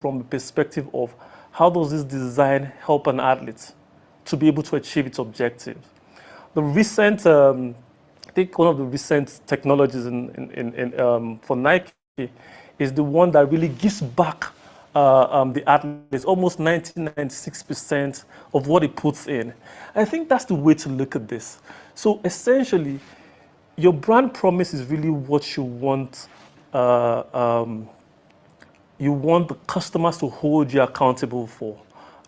from the perspective of how does this design help an athlete to be able to achieve its objectives. The recent, I think one of the recent technologies for Nike is the one that really gives back the athletes almost 96% of what it puts in. I think that's the way to look at this. So essentially, your brand promise is really what you want. You want the customers to hold you accountable for,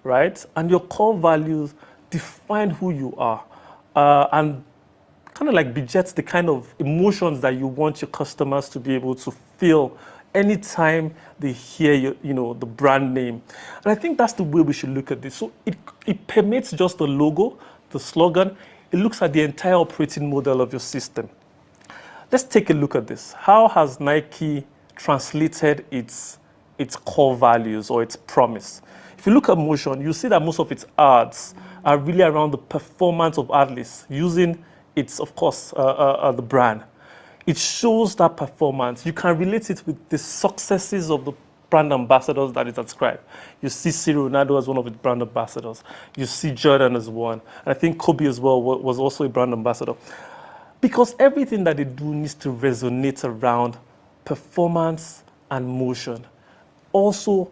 right? And your core values define who you are, and kind of like begets the kind of emotions that you want your customers to be able to feel anytime they hear the brand name. And I think that's the way we should look at this. So it permits just the logo, the slogan. It looks at the entire operating model of your system. Let's take a look at this. How has Nike translated its core values or its promise? If you look at motion, you see that most of its ads are really around the performance of athletes using its, of course, the brand. It shows that performance. You can relate it with the successes of the brand ambassadors that it ascribed. You see Ronaldo as one of its brand ambassadors. You see Jordan as one. And I think Kobe as well was also a brand ambassador. Because everything that they do needs to resonate around performance and motion. Also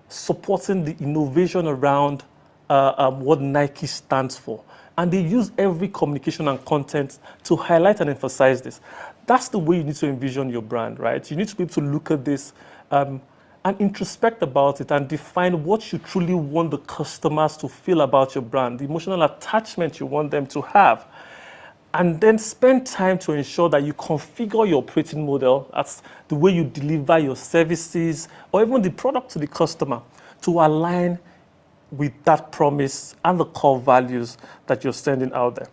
supporting the innovation around what Nike stands for. And they use every communication and content to highlight and emphasize this. That's the way you need to envision your brand, right? You need to be able to look at this and introspect about it and define what you truly want the customers to feel about your brand, the emotional attachment you want them to have. And then spend time to ensure that you configure your operating model, that's the way you deliver your services or even the product to the customer, to align with that promise and the core values that you're sending out there.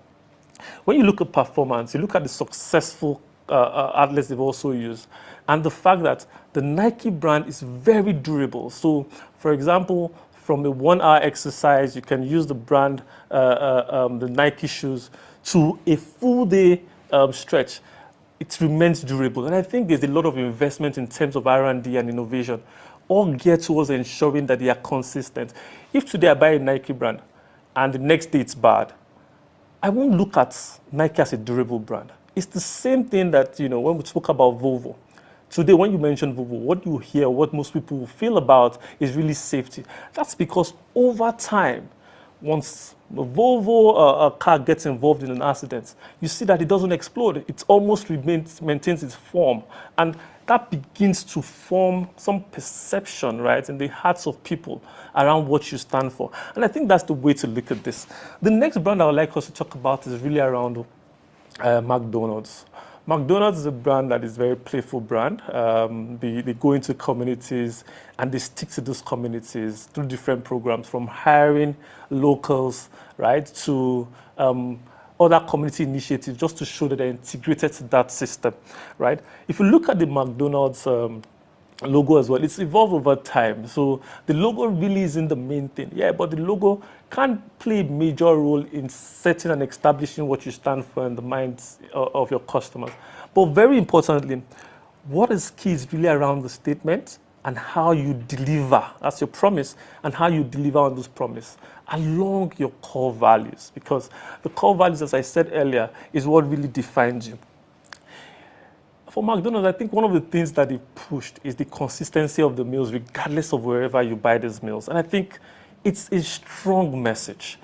When you look at performance, you look at the successful athletes they've also used, and the fact that the Nike brand is very durable. So, for example, from a 1-hour exercise, you can use the brand, the Nike shoes, to a full day stretch. It remains durable. And I think there's a lot of investment in terms of R&D and innovation, all geared towards ensuring that they are consistent. If today I buy a Nike brand and the next day it's bad, I won't look at Nike as a durable brand. It's the same thing that, when we spoke about Volvo. Today, when you mention Volvo, what you hear, what most people will feel about is really safety. That's because over time, once the Volvo car gets involved in an accident, you see that it doesn't explode. It almost maintains its form. And that begins to form some perception, right, in the hearts of people around what you stand for. And I think that's the way to look at this. The next brand I would like us to talk about is really around McDonald's. McDonald's is a brand that is a very playful brand. They go into communities and they stick to those communities through different programs, from hiring locals, right, to other community initiatives, just to show that they're integrated to that system, right? If you look at the McDonald's logo as well, it's evolved over time. So the logo really isn't the main thing. Yeah, but the logo can play a major role in setting and establishing what you stand for in the minds of your customers. But very importantly, what is key is really around the statement and how you deliver. That's your promise, and how you deliver on those promises along your core values. Because the core values, as I said earlier, is what really defines you. For McDonald's, I think one of the things that they pushed is the consistency of the meals, regardless of wherever you buy these meals. And I think it's a strong message.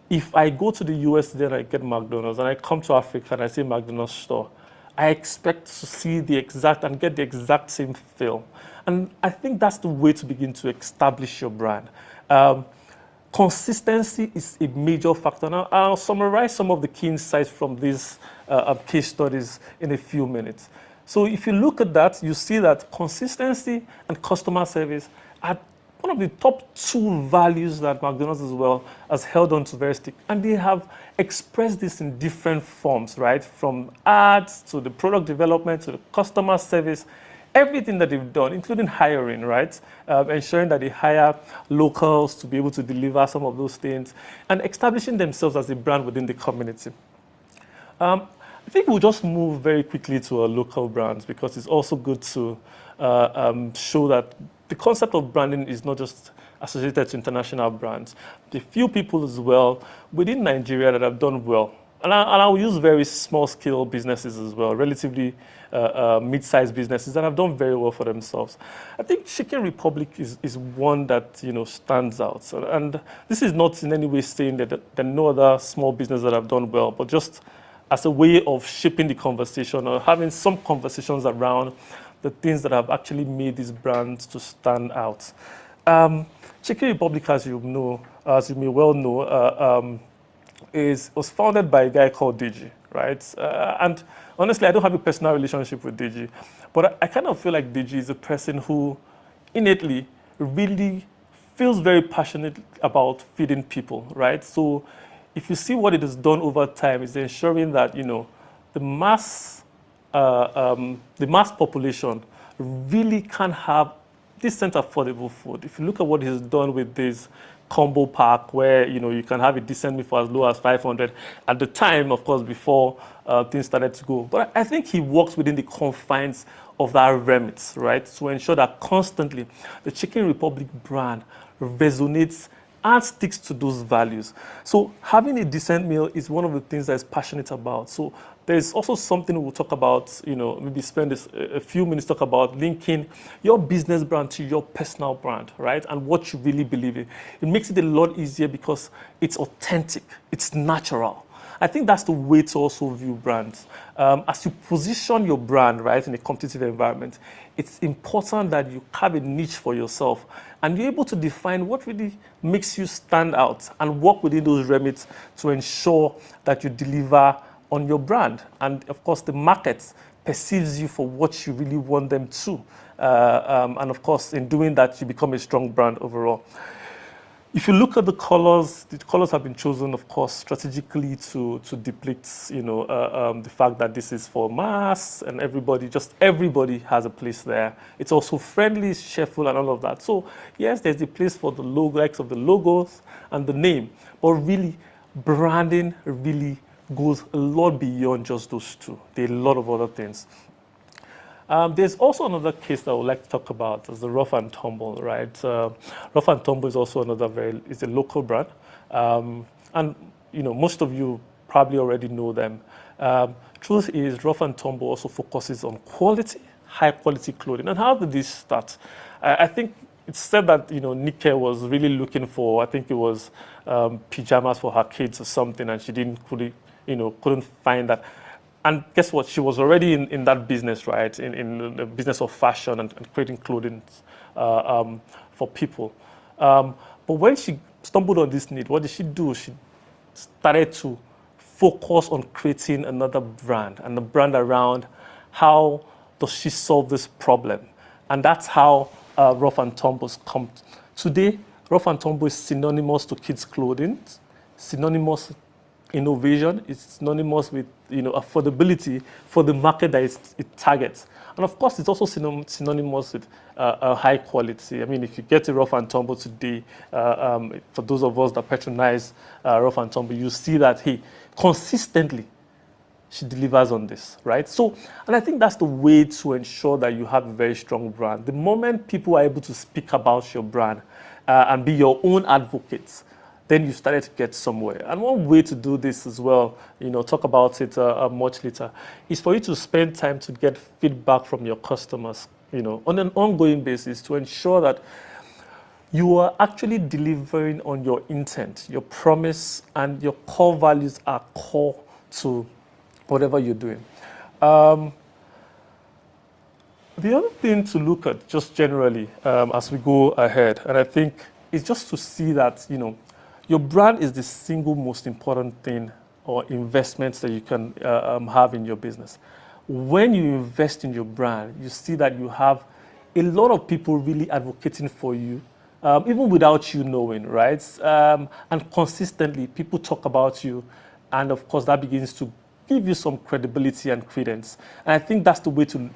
If I go to the US today and I get McDonald's, and I come to Africa and I see McDonald's store, I expect to see the exact and get the exact same feel. And I think that's the way to begin to establish your brand. Consistency is a major factor. Now, I'll summarize some of the key insights from these case studies in a few minutes. So if you look at that, you see that consistency and customer service are one of the top 2 values that McDonald's as well has held on to very stick. And they have expressed this in different forms, right? From ads to the product development to the customer service, everything that they've done, including hiring, right? Ensuring that they hire locals to be able to deliver some of those things and establishing themselves as a brand within the community. I think we'll just move very quickly to our local brands, because it's also good to show that the concept of branding is not just associated to international brands. The few people as well within Nigeria that have done well, and I'll use very small-scale businesses as well, relatively mid-sized businesses that have done very well for themselves. I think Chicken Republic is one that stands out. And this is not in any way saying that there are no other small businesses that have done well, but just as a way of shaping the conversation or having some conversations around the things that have actually made these brands to stand out. Chicken Republic, as you may well know, was founded by a guy called Deji, right? And honestly, I don't have a personal relationship with Deji, but I kind of feel like Deji is a person who innately really feels very passionate about feeding people, right? So if you see what it has done over time, is ensuring that the mass population really can have decent, affordable food. If you look at what he's done with this combo pack, where you can have a decent meal for as low as 500 at the time, of course, before things started to go. But I think he works within the confines of that remit, right, to ensure that constantly the Chicken Republic brand resonates and sticks to those values. So having a decent meal is one of the things that is passionate about. So there's also something we'll talk about, maybe spend a few minutes talk about linking your business brand to your personal brand, right? And what you really believe in. It makes it a lot easier because it's authentic, it's natural. I think that's the way to also view brands. As you position your brand, right, in a competitive environment, it's important that you have a niche for yourself and you're able to define what really makes you stand out and work within those remits to ensure that you deliver on your brand. And of course, the market perceives you for what you really want them to. And of course, in doing that, you become a strong brand overall. If you look at the colors have been chosen, of course, strategically to depict, the fact that this is for mass and everybody has a place there. It's also friendly, cheerful, and all of that. So yes, there's a place for the likes of the logos and the name, but really, branding really goes a lot beyond just those two. There are a lot of other things. There's also another case that I would like to talk about, is the Rough and Tumble, right? Rough and Tumble is also it's a local brand. And, most of you probably already know them. Truth is, Rough and Tumble also focuses on quality, high quality clothing. And how did this start? I think it's said that, Nike was really looking for, I think it was pajamas for her kids or something, and she couldn't find that. And guess what? She was already in that business, right? In the business of fashion and creating clothing for people. But when she stumbled on this need, what did she do? She started to focus on creating another brand, and the brand around how does she solve this problem. And that's how Rough and Tumble's come. Today, Rough and Tumble is synonymous to kids' clothing, synonymous innovation, it's synonymous with affordability for the market that it targets. And of course, it's also synonymous with high quality. I mean, if you get a Rough and Tumble today, for those of us that patronize Rough and Tumble, you see that consistently she delivers on this, right? So, and I think that's the way to ensure that you have a very strong brand. The moment people are able to speak about your brand and be your own advocates, then you started to get somewhere. And one way to do this as well, talk about it much later, is for you to spend time to get feedback from your customers, on an ongoing basis to ensure that you are actually delivering on your intent, your promise, and your core values are core to whatever you're doing. The other thing to look at just generally as we go ahead, and I think, is just to see that, your brand is the single most important thing or investments that you can have in your business. When you invest in your brand, you see that you have a lot of people really advocating for you, even without you knowing, right? And consistently, people talk about you, and of course, that begins to give you some credibility and credence. And I think that's the way to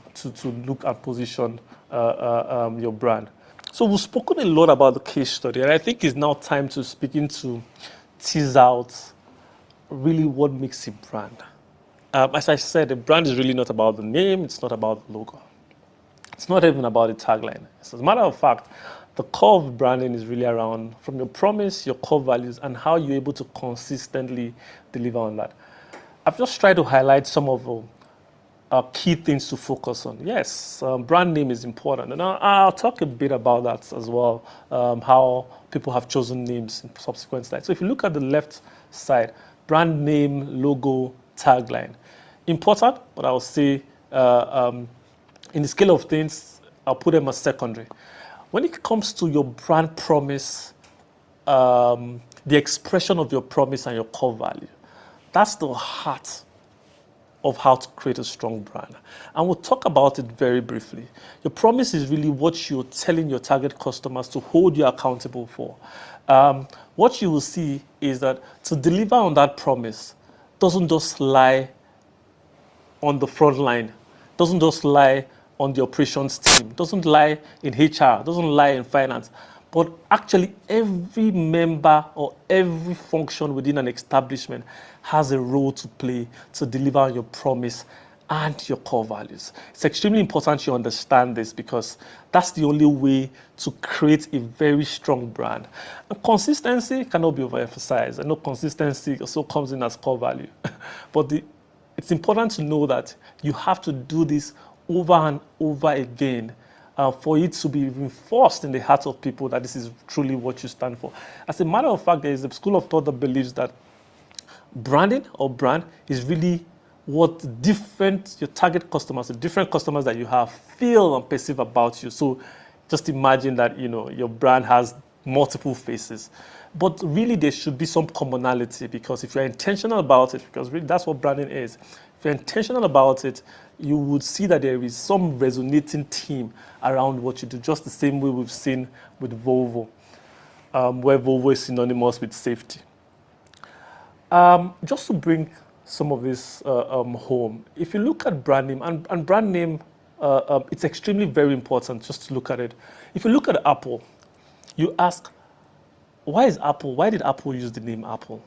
look and position your brand. So we've spoken a lot about the case study, and I think it's now time to begin to tease out really what makes a brand. As I said, a brand is really not about the name, it's not about the logo. It's not even about the tagline. So as a matter of fact, the core of branding is really around from your promise, your core values, and how you're able to consistently deliver on that. I've just tried to highlight some of the key things to focus on. Yes, brand name is important. And I'll talk a bit about that as well, how people have chosen names in subsequent slides. So if you look at the left side, brand name, logo, tagline. Important, but I will say in the scale of things, I'll put them as secondary. When it comes to your brand promise, the expression of your promise and your core value, that's the heart of how to create a strong brand. And we'll talk about it very briefly. Your promise is really what you're telling your target customers to hold you accountable for. What you will see is that to deliver on that promise doesn't just lie on the front line, doesn't just lie on the operations team, doesn't lie in HR, doesn't lie in finance, but actually every member or every function within an establishment has a role to play to deliver on your promise and your core values. It's extremely important you understand this because that's the only way to create a very strong brand. And consistency cannot be overemphasized. I know consistency also comes in as core value, but it's important to know that you have to do this over and over again for it to be reinforced in the hearts of people that this is truly what you stand for. As a matter of fact, there is a school of thought that believes that branding or brand is really what your target customers, the different customers that you have, feel and perceive about you. So just imagine that your brand has multiple faces. But really there should be some commonality, because if you're intentional about it, because really that's what branding is, if you're intentional about it, you would see that there is some resonating theme around what you do, just the same way we've seen with Volvo, where Volvo is synonymous with safety. Just to bring some of this home, if you look at brand name, and brand name, it's extremely very important just to look at it. If you look at Apple, you ask, why did Apple use the name Apple?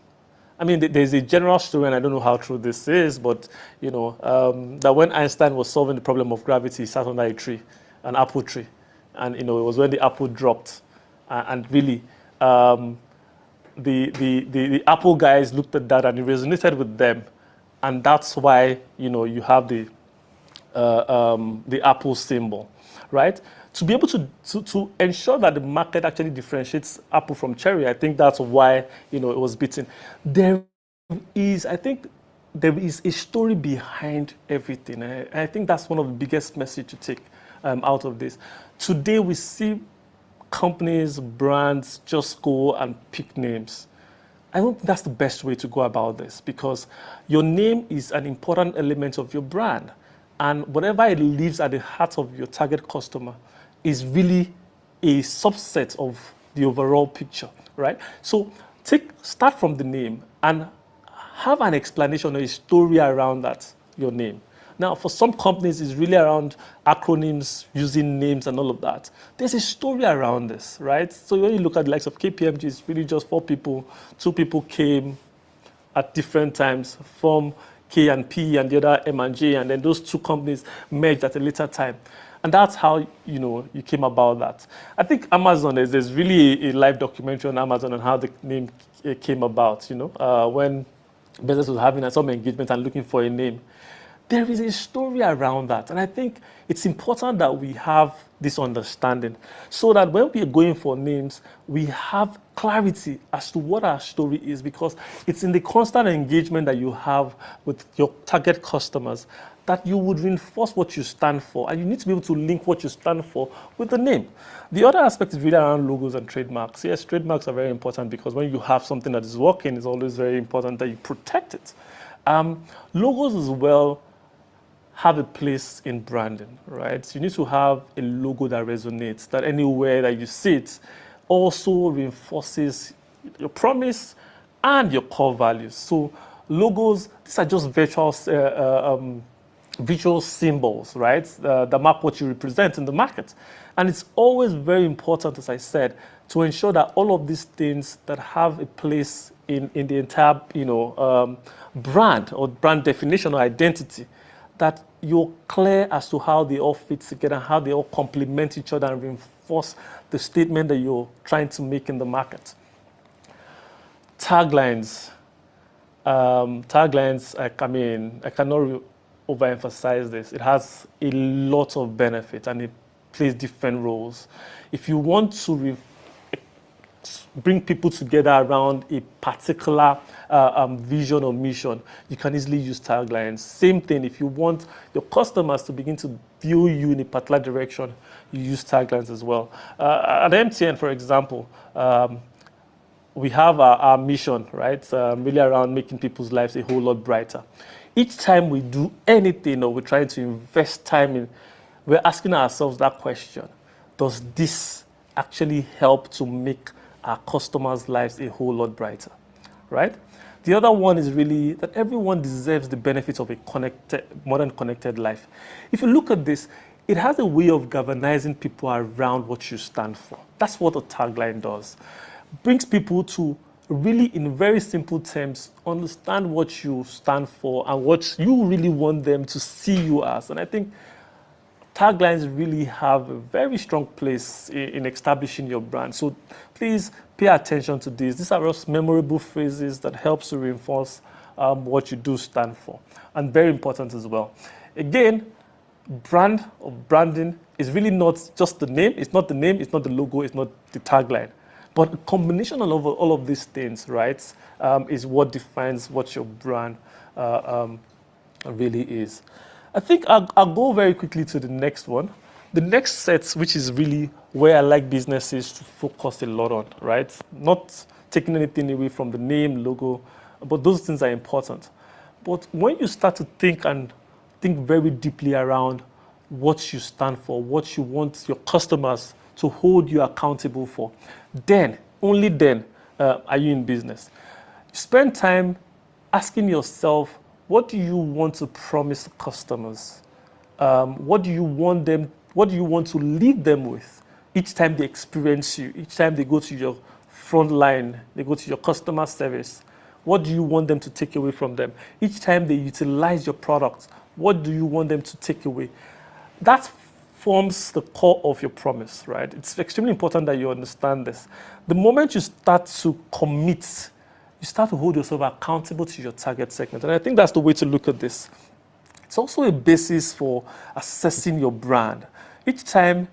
I mean, there's a general story, and I don't know how true this is, but that when Einstein was solving the problem of gravity, he sat under a tree, an apple tree, and it was when the apple dropped, and really, the Apple guys looked at that and it resonated with them, and that's why you have the Apple symbol, right? To be able to ensure that the market actually differentiates Apple from cherry, I think that's why it was beaten. There is a story behind everything. I think that's one of the biggest message to take out of this. Today we see companies, brands just go and pick names. I don't think that's the best way to go about this, because your name is an important element of your brand, and whatever it leaves at the heart of your target customer is really a subset of the overall picture, right? So start from the name and have an explanation or a story around that, your name. Now, for some companies, it's really around acronyms, using names and all of that. There's a story around this, right? So when you look at the likes of KPMG, it's really just 4 people, 2 people came at different times from K and P and the other M and J, and then those 2 companies merged at a later time. And that's how, you came about that. I think Amazon, there's really a live documentary on Amazon on how the name came about, when Bezos was having some engagement and looking for a name. There is a story around that. And I think it's important that we have this understanding so that when we are going for names, we have clarity as to what our story is, because it's in the constant engagement that you have with your target customers that you would reinforce what you stand for. And you need to be able to link what you stand for with the name. The other aspect is really around logos and trademarks. Yes, trademarks are very important, because when you have something that is working, it's always very important that you protect it. Logos as well have a place in branding, right? So you need to have a logo that resonates, that anywhere that you see it also reinforces your promise and your core values. So logos, these are just visual symbols, right? That map what you represent in the market. And it's always very important, as I said, to ensure that all of these things that have a place in the entire, brand or brand definition or identity, that you're clear as to how they all fit together, how they all complement each other and reinforce the statement that you're trying to make in the market. Taglines. Taglines, I cannot overemphasize this. It has a lot of benefit and it plays different roles. If you want to bring people together around a particular vision or mission, you can easily use taglines. Same thing, if you want your customers to begin to view you in a particular direction, you use taglines as well. At MTN, for example, we have our mission, right? Really around making people's lives a whole lot brighter. Each time we do anything or we're trying to invest time in, we're asking ourselves that question: does this actually help to make our customers' lives a whole lot brighter, right? The other one is really that everyone deserves the benefits of a modern connected life. If you look at this, it has a way of galvanizing people around what you stand for. That's what a tagline does. Brings people to really, in very simple terms, understand what you stand for and what you really want them to see you as. And I think taglines really have a very strong place in establishing your brand. So please pay attention to these. These are just memorable phrases that helps to reinforce what you do stand for, and very important as well. Again, brand or branding is really not just the name. It's not the name, it's not the logo, it's not the tagline. But a combination of all of these things, right, is what defines what your brand really is. I think I'll go very quickly to the next one. The next set, which is really where I like businesses to focus a lot on, right? Not taking anything away from the name, logo, but those things are important. But when you start to think very deeply around what you stand for, what you want your customers to hold you accountable for, then, only then, are you in business. Spend time asking yourself, what do you want to promise customers? What do you want to leave them with each time they experience you, each time they go to your front line, they go to your customer service? What do you want them to take away from them? Each time they utilize your products, what do you want them to take away? That forms the core of your promise, right? It's extremely important that you understand this. The moment you start to commit, you start to hold yourself accountable to your target segment. And I think that's the way to look at this. It's also a basis for assessing your brand. Each time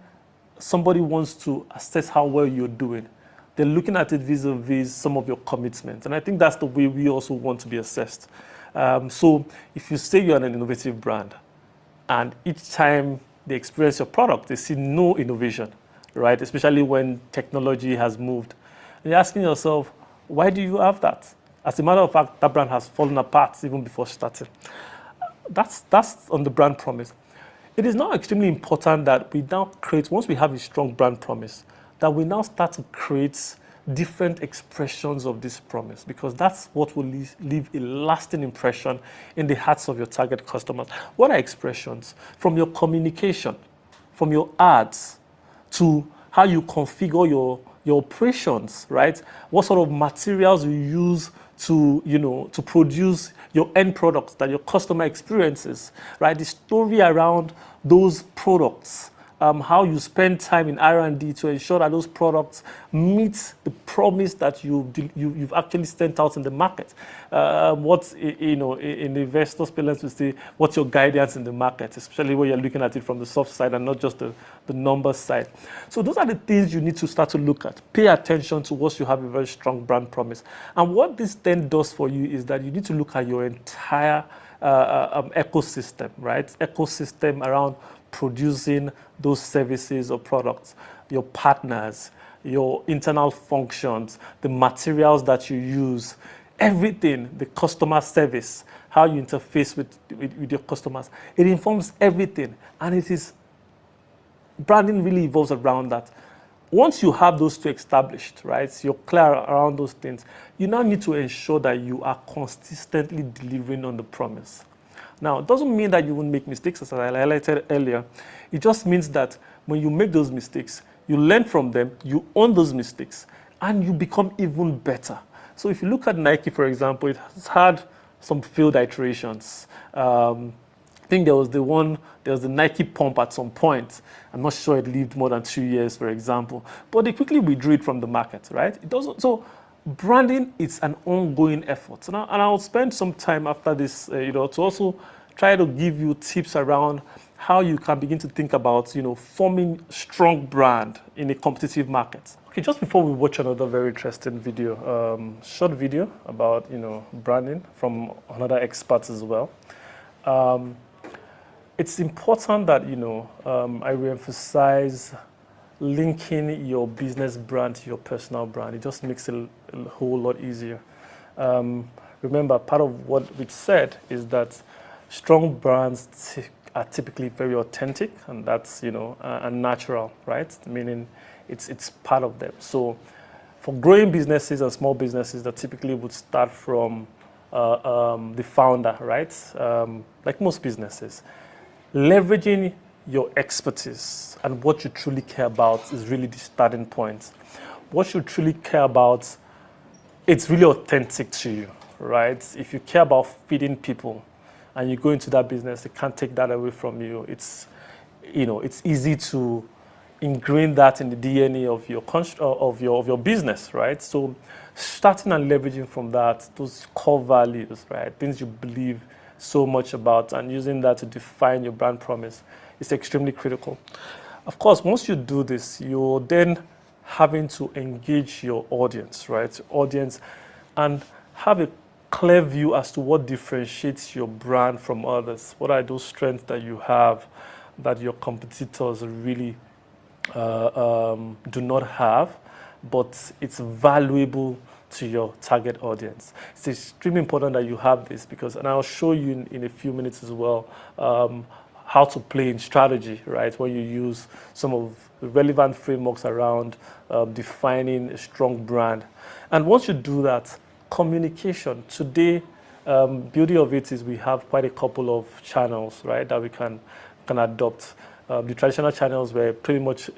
somebody wants to assess how well you're doing, they're looking at it vis-a-vis some of your commitments. And I think that's the way we also want to be assessed. So if you say you're an innovative brand, and each time they experience your product, they see no innovation, right? Especially when technology has moved. And you're asking yourself, why do you have that? As a matter of fact, that brand has fallen apart even before starting. That's on the brand promise. It is now extremely important that we now create, once we have a strong brand promise, that we now start to create different expressions of this promise, because that's what will leave a lasting impression in the hearts of your target customers. What are expressions? From your communication, from your ads, to how you configure your operations, right? What sort of materials you use to produce your end products that your customer experiences, right? The story around those products, how you spend time in R&D to ensure that those products meet the promise that you've actually sent out in the market. What's, in the investor's parlance, we say, what's your guidance in the market, especially when you're looking at it from the soft side and not just the numbers side. So those are the things you need to start to look at. Pay attention to once you have a very strong brand promise. And what this then does for you is that you need to look at your entire ecosystem, right? Ecosystem around producing those services or products, your partners, your internal functions, the materials that you use, everything, the customer service, how you interface with your customers. It informs everything, and branding really evolves around that. Once you have those two established, right, you're clear around those things, you now need to ensure that you are consistently delivering on the promise. Now, it doesn't mean that you won't make mistakes, as I highlighted earlier. It just means that when you make those mistakes, you learn from them, you own those mistakes, and you become even better. So if you look at Nike, for example, it has had some failed iterations. think there was the Nike pump at some point. I'm not sure it lived more than 2 years, for example. But they quickly withdrew it from the market, right? It doesn't. So branding is an ongoing effort. And I'll spend some time after this, to also try to give you tips around how you can begin to think about, forming strong brand in a competitive market. Okay, just before we watch another very interesting video, short video about, branding from another expert as well. It's important that, I reemphasize linking your business brand to your personal brand. It just makes it a whole lot easier. Remember, part of what we said is that strong brands are typically very authentic, and that's, and natural, right? Meaning it's part of them. So for growing businesses and small businesses that typically would start from the founder, right? Like most businesses, leveraging your expertise and what you truly care about is really the starting point. What you truly care about, it's really authentic to you, right? If you care about feeding people and you go into that business, they can't take that away from you. It's, it's easy to ingrain that in the DNA of your business, right? So starting and leveraging from that, those core values, right? Things you believe so much about, and using that to define your brand promise is extremely critical. Of course, once you do this, you're then having to engage your audience, right? Audience, and have a clear view as to what differentiates your brand from others. What are those strengths that you have that your competitors really do not have, but it's valuable to your target audience. It's extremely important that you have this because, and I'll show you in a few minutes as well, how to play in strategy, right? When you use some of the relevant frameworks around defining a strong brand. And once you do that, communication. Today, beauty of it is we have quite a couple of channels, right, that we can adopt. The traditional channels were pretty much,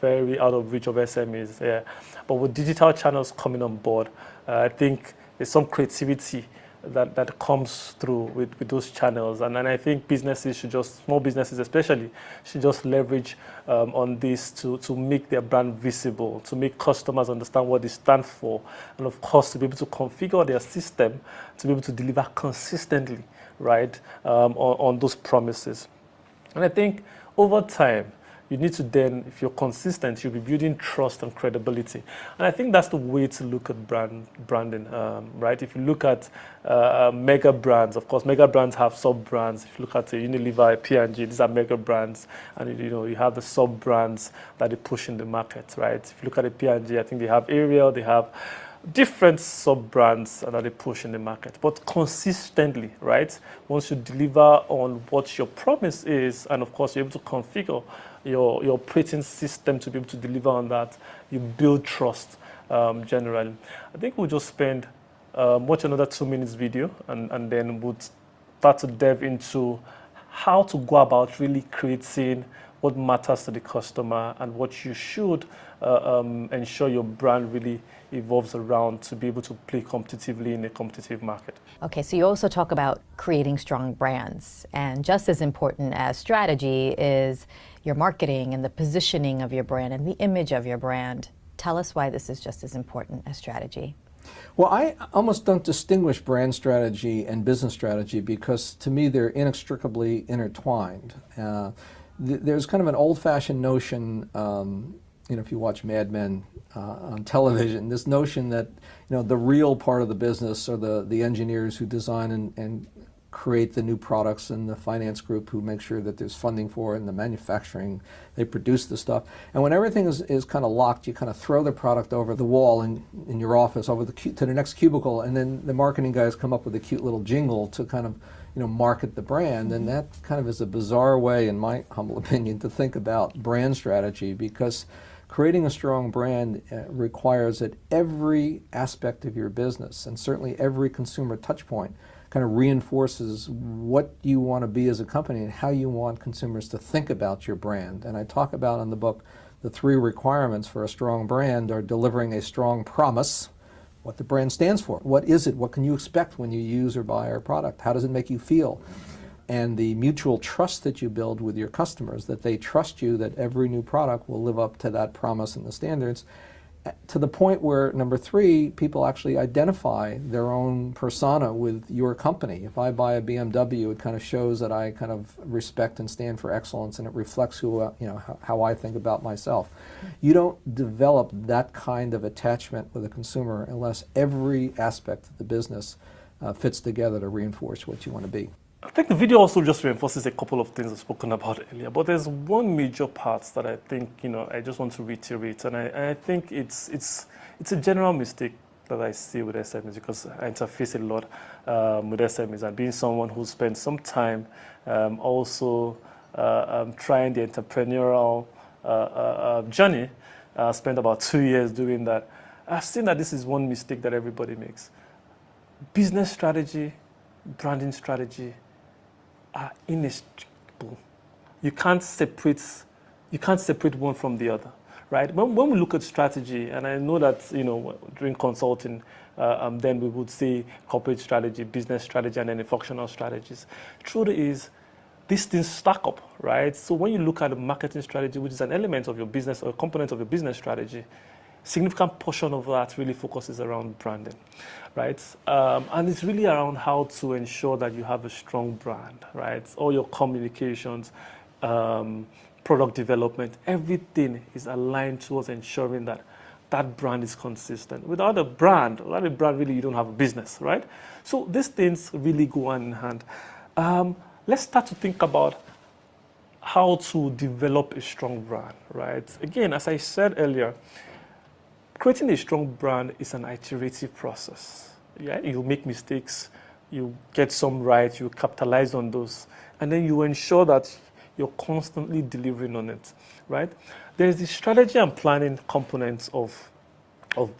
very out of reach of SMEs. Yeah. But with digital channels coming on board, I think there's some creativity that comes through with those channels. And I think businesses should small businesses especially, should just leverage on this to make their brand visible, to make customers understand what they stand for, and of course, to be able to configure their system to be able to deliver consistently, right, on those promises. And I think over time, you need to then, if you're consistent, you'll be building trust and credibility. And I think that's the way to look at branding, right? If you look at mega brands, of course, mega brands have sub-brands. If you look at Unilever, P&G, these are mega brands. And, you have the sub-brands that they push in the market, right? If you look at the P&G, I think they have Ariel, they have different sub-brands that they push in the market, but consistently, right? Once you deliver on what your promise is, and of course you're able to configure your operating system to be able to deliver on that, you build trust generally. I think we'll just watch another 2 minutes video, and then we'll start to delve into how to go about really creating what matters to the customer and what you should ensure your brand really evolves around to be able to play competitively in a competitive market. Okay, so you also talk about creating strong brands, and just as important as strategy is your marketing and the positioning of your brand and the image of your brand. Tell us why this is just as important as strategy. Well, I almost don't distinguish brand strategy and business strategy because to me they're inextricably intertwined. There's kind of an old-fashioned notion, if you watch Mad Men on television, this notion that the real part of the business are the engineers who design and create the new products, and the finance group who make sure that there's funding for it, and the manufacturing, they produce the stuff. And when everything is kind of locked, you kind of throw the product over the wall in your office over to the next cubicle, and then the marketing guys come up with a cute little jingle to kind of market the brand. And that kind of is a bizarre way, in my humble opinion, to think about brand strategy, because creating a strong brand requires that every aspect of your business, and certainly every consumer touch point, kind of reinforces what you want to be as a company and how you want consumers to think about your brand. And I talk about in the book the 3 requirements for a strong brand are delivering a strong promise, what the brand stands for. What is it? What can you expect when you use or buy our product? How does it make you feel? and the mutual trust that you build with your customers, that they trust you that every new product will live up to that promise and the standards, to the point where, number three, people actually identify their own persona with your company. If I buy a BMW, it kind of shows that I kind of respect and stand for excellence, and it reflects who, how I think about myself. You don't develop that kind of attachment with a consumer unless every aspect of the business fits together to reinforce what you want to be. I think the video also just reinforces a couple of things I've spoken about earlier, but there's one major part that I think, I just want to reiterate, and I think it's a general mistake that I see with SMEs, because I interface a lot with SMEs, and being someone who spent some time also trying the entrepreneurial journey, spent about 2 years doing that. I've seen that this is one mistake that everybody makes. Business strategy, branding strategy are inextricable. You can't separate one from the other, right? When we look at strategy, and I know that during consulting, then we would say corporate strategy, business strategy, and then the functional strategies. Truth is, these things stack up, right? So when you look at the marketing strategy, which is an element of your business or a component of your business strategy, significant portion of that really focuses around branding, right? And it's really around how to ensure that you have a strong brand, right? All your communications, product development, everything is aligned towards ensuring that that brand is consistent. Without a brand, really you don't have a business, right? So these things really go hand in hand. Let's start to think about how to develop a strong brand, right? Again, as I said earlier, creating a strong brand is an iterative process. Yeah, you make mistakes, you get some right, you capitalize on those, and then you ensure that you're constantly delivering on it, right? There's the strategy and planning components of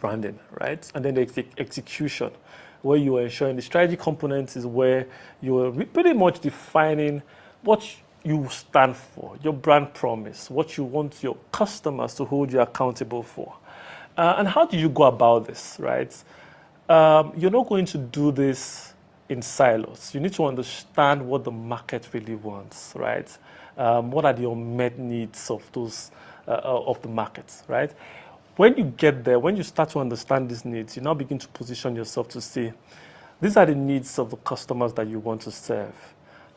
branding, right? And then the execution, where you are ensuring the strategy components is where you're pretty much defining what you stand for, your brand promise, what you want your customers to hold you accountable for. And how do you go about this, right? You're not going to do this in silos. You need to understand what the market really wants, right? What are the unmet needs of the market, right? When you get there, when you start to understand these needs, you now begin to position yourself to say, these are the needs of the customers that you want to serve.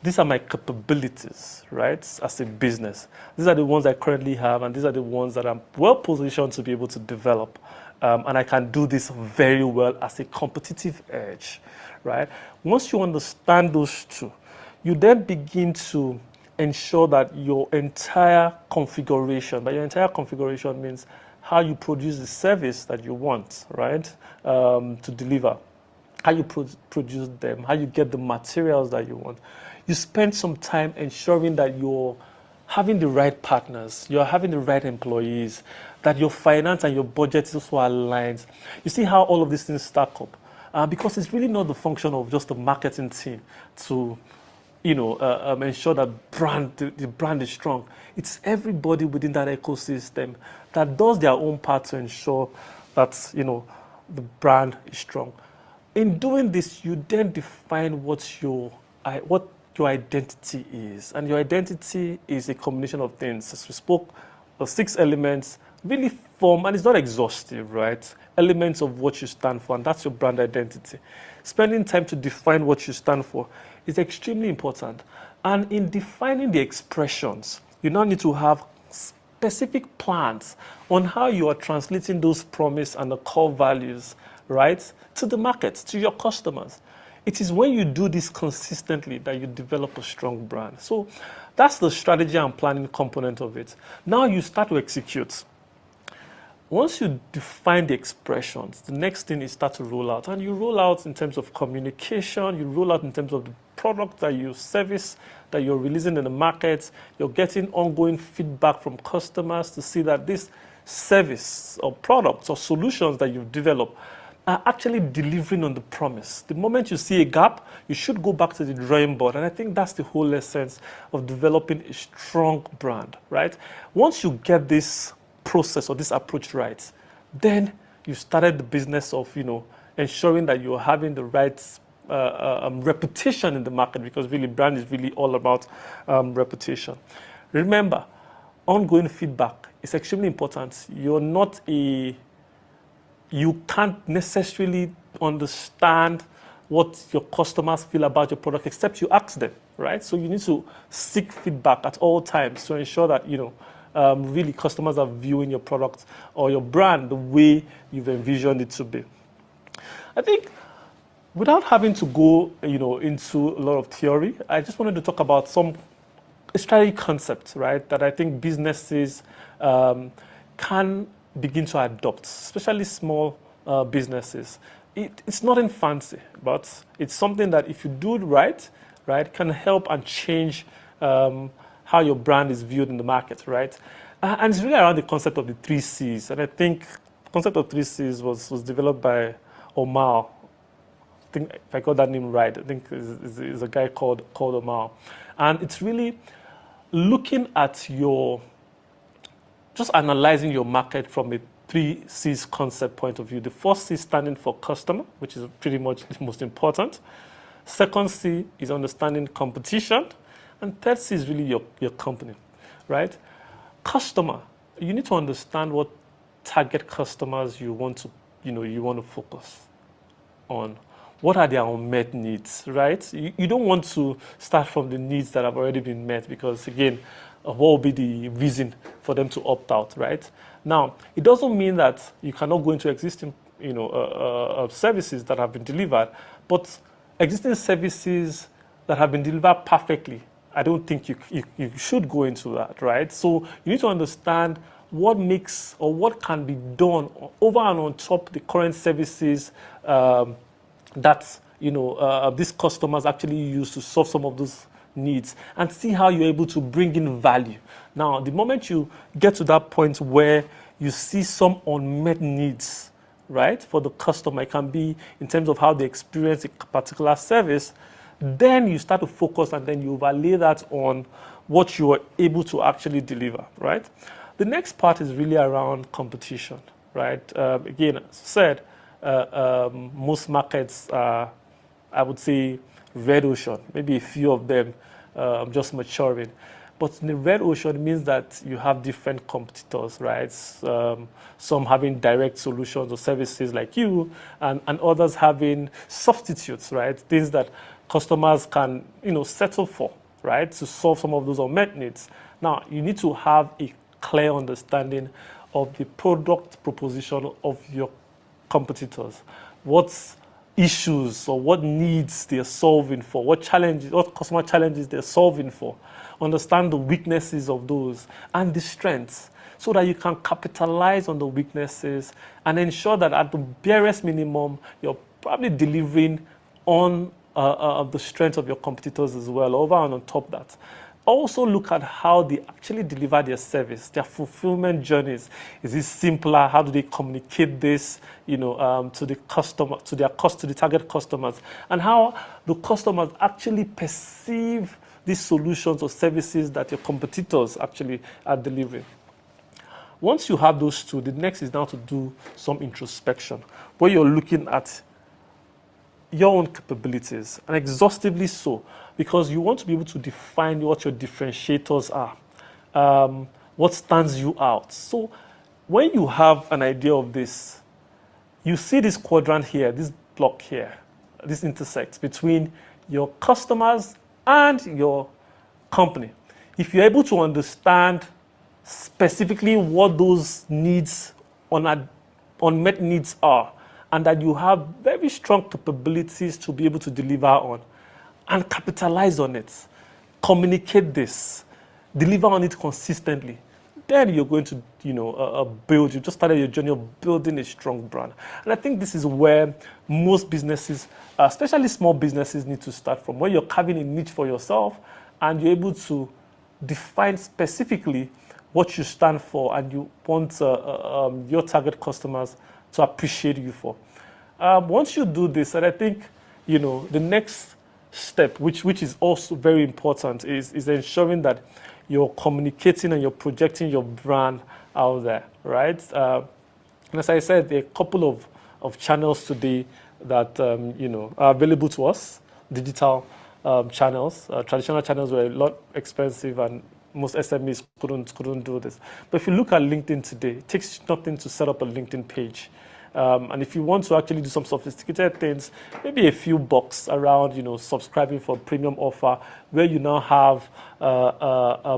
These are my capabilities, right, as a business. These are the ones I currently have, and these are the ones that I'm well positioned to be able to develop. And I can do this very well as a competitive edge, right? Once you understand those two, you then begin to ensure that your entire configuration, by your entire configuration means how you produce the service that you want, right, to deliver, how you produce them, how you get the materials that you want. You spend some time ensuring that you're having the right partners, you're having the right employees, that your finance and your budget is also aligned. You see how all of these things stack up? Because it's really not the function of just the marketing team to ensure that the brand is strong. It's everybody within that ecosystem that does their own part to ensure that the brand is strong. In doing this, you then define what your identity is, and your identity is a combination of things. As we spoke, the 6 elements really form, and it's not exhaustive, right? Elements of what you stand for, and that's your brand identity. Spending time to define what you stand for is extremely important. And in defining the expressions, you now need to have specific plans on how you are translating those promise and the core values, right, to the market, to your customers. It is when you do this consistently that you develop a strong brand. So that's the strategy and planning component of it. Now you start to execute. Once you define the expressions, the next thing is start to roll out. And you roll out in terms of communication, you roll out in terms of the product that you service, that you're releasing in the market. You're getting ongoing feedback from customers to see that this service or products or solutions that you've developed are actually delivering on the promise. The moment you see a gap, you should go back to the drawing board. And I think that's the whole essence of developing a strong brand, right? Once you get this process or this approach right, then you started the business of, ensuring that you're having the right reputation in the market, because really brand is really all about reputation. Remember, ongoing feedback is extremely important. You can't necessarily understand what your customers feel about your product except you ask them, right? So you need to seek feedback at all times to ensure that really customers are viewing your product or your brand the way you've envisioned it to be. I think without having to go into a lot of theory, I just wanted to talk about some strategy concepts, right, that I think businesses can begin to adopt, especially small businesses. It's nothing fancy, but it's something that if you do it right, can help and change how your brand is viewed in the market, right? And it's really around the concept of the 3 C's. And I think the concept of 3 C's was developed by Omar. I think if I got that name right, I think is a guy called Omar. And it's really looking at just analyzing your market from a 3 C's concept point of view. The first C standing for customer, which is pretty much the most important. Second C is understanding competition. And third C is really your company, right? Customer, you need to understand what target customers you want to focus on. What are their unmet needs, right? You don't want to start from the needs that have already been met, because again, what will be the reason for them to opt out, right? Now, it doesn't mean that you cannot go into existing, services that have been delivered, but existing services that have been delivered perfectly, I don't think you should go into that, right? So you need to understand what makes or what can be done over and on top of the current services that these customers actually use to solve some of those needs, and see how you're able to bring in value. Now, the moment you get to that point where you see some unmet needs, right, for the customer, it can be in terms of how they experience a particular service, then you start to focus and then you overlay that on what you are able to actually deliver, right? The next part is really around competition, right? Again, as I said, most markets are, I would say, red ocean. Maybe a few of them just maturing. But in the red ocean, it means that you have different competitors, right? Some having direct solutions or services like you, and others having substitutes, right? Things that customers can, settle for, right? To solve some of those unmet needs. Now, you need to have a clear understanding of the product proposition of your competitors. What issues or what needs they're solving for, what customer challenges they're solving for. Understand the weaknesses of those and the strengths, so that you can capitalize on the weaknesses and ensure that at the barest minimum, you're probably delivering on the strength of your competitors as well, over and on top of that. Also look at how they actually deliver their service, their fulfillment journeys. Is it simpler? How do they communicate this, to the customer, to the target customers, and how the customers actually perceive these solutions or services that your competitors actually are delivering. Once you have those two, the next is now to do some introspection, where you're looking at your own capabilities, and exhaustively so, because you want to be able to define what your differentiators are, what stands you out. So when you have an idea of this, you see this quadrant here, this block here, this intersects between your customers and your company. If you're able to understand specifically what those needs, unmet needs are, and that you have very strong capabilities to be able to deliver on and capitalize on it, communicate this, deliver on it consistently, then you're going to, build. You just started your journey of building a strong brand. And I think this is where most businesses, especially small businesses, need to start from, where you're carving a niche for yourself and you're able to define specifically what you stand for and you want your target customers to appreciate you for. Once you do this, and I think, the next step, which is also very important, is ensuring that you're communicating and you're projecting your brand out there, right? And as I said, there are a couple of channels today that are available to us, digital channels. Traditional channels were a lot expensive, and most SMEs couldn't do this. But if you look at LinkedIn today, it takes nothing to set up a LinkedIn page. And if you want to actually do some sophisticated things, maybe a few bucks around, subscribing for a premium offer, where you now have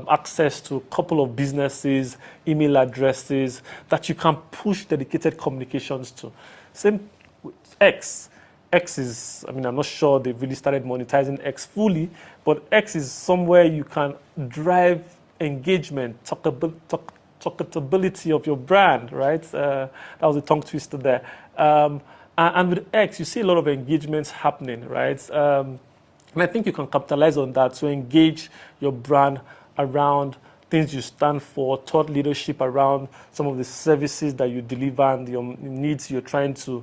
access to a couple of businesses, email addresses that you can push dedicated communications to. Same with X. X is, I'm not sure they've really started monetizing X fully, but X is somewhere you can drive engagement, talkability of your brand, right? That was a tongue twister there. And with X, you see a lot of engagements happening, right? And I think you can capitalize on that to engage your brand around things you stand for, thought leadership around some of the services that you deliver and your needs you're trying to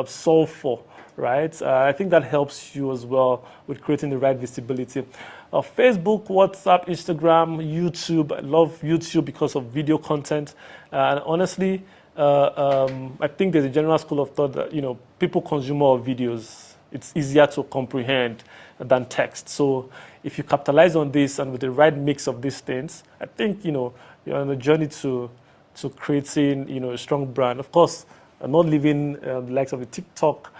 solve for, right? I think that helps you as well with creating the right visibility. Facebook, WhatsApp, Instagram, YouTube. I love YouTube because of video content. And honestly, I think there's a general school of thought that, people consume more videos. It's easier to comprehend than text. So if you capitalize on this and with the right mix of these things, I think, you're on a journey to creating, a strong brand. Of course, I'm not leaving the likes of the TikTok.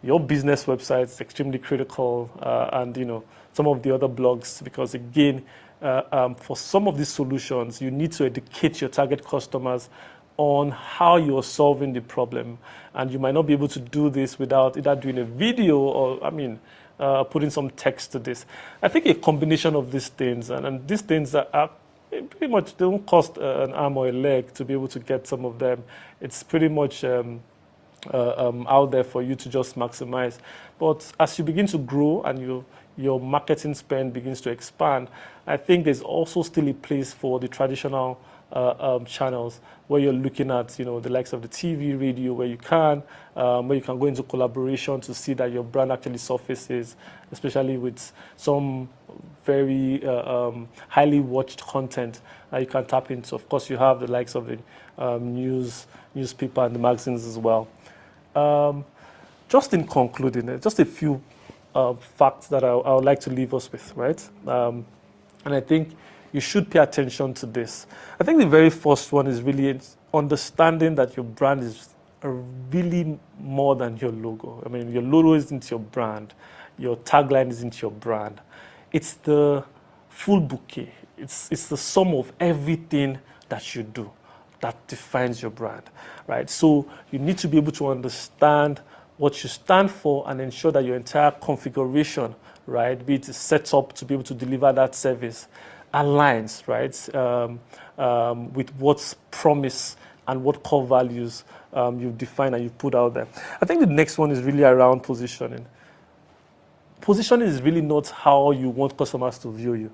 Your business website is extremely critical, and, some of the other blogs, because again, for some of these solutions, you need to educate your target customers on how you're solving the problem. And you might not be able to do this without either doing a video or, putting some text to this. I think a combination of these things, and these things are pretty much, they don't cost an arm or a leg to be able to get some of them. It's pretty much out there for you to just maximize. But as you begin to grow and your marketing spend begins to expand, I think there's also still a place for the traditional channels where you're looking at, the likes of the TV, radio, where you can go into collaboration to see that your brand actually surfaces, especially with some very highly watched content that you can tap into. Of course, you have the likes of the newspaper and the magazines as well. Just in concluding, just a few facts that I would like to leave us with, right? And I think you should pay attention to this. I think the very first one is really understanding that your brand is really more than your logo. Your logo isn't your brand. Your tagline isn't your brand. It's the full bouquet. It's the sum of everything that you do that defines your brand, right? So you need to be able to understand what you stand for and ensure that your entire configuration, right, be it set up to be able to deliver that service, aligns, right, with what's promised and what core values you've defined and you've put out there. I think the next one is really around positioning. Positioning is really not how you want customers to view you.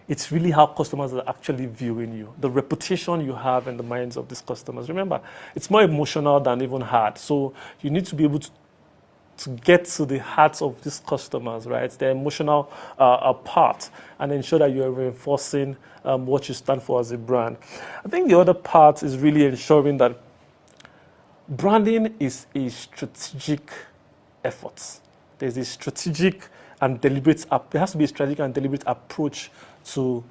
It's really how customers are actually viewing you, the reputation you have in the minds of these customers. Remember, it's more emotional than even hard. So you need to be able to get to the hearts of these customers, right? The emotional part, and ensure that you're reinforcing what you stand for as a brand. I think the other part is really ensuring that branding is a strategic effort. There's a strategic and deliberate, there has to be a strategic and deliberate approach to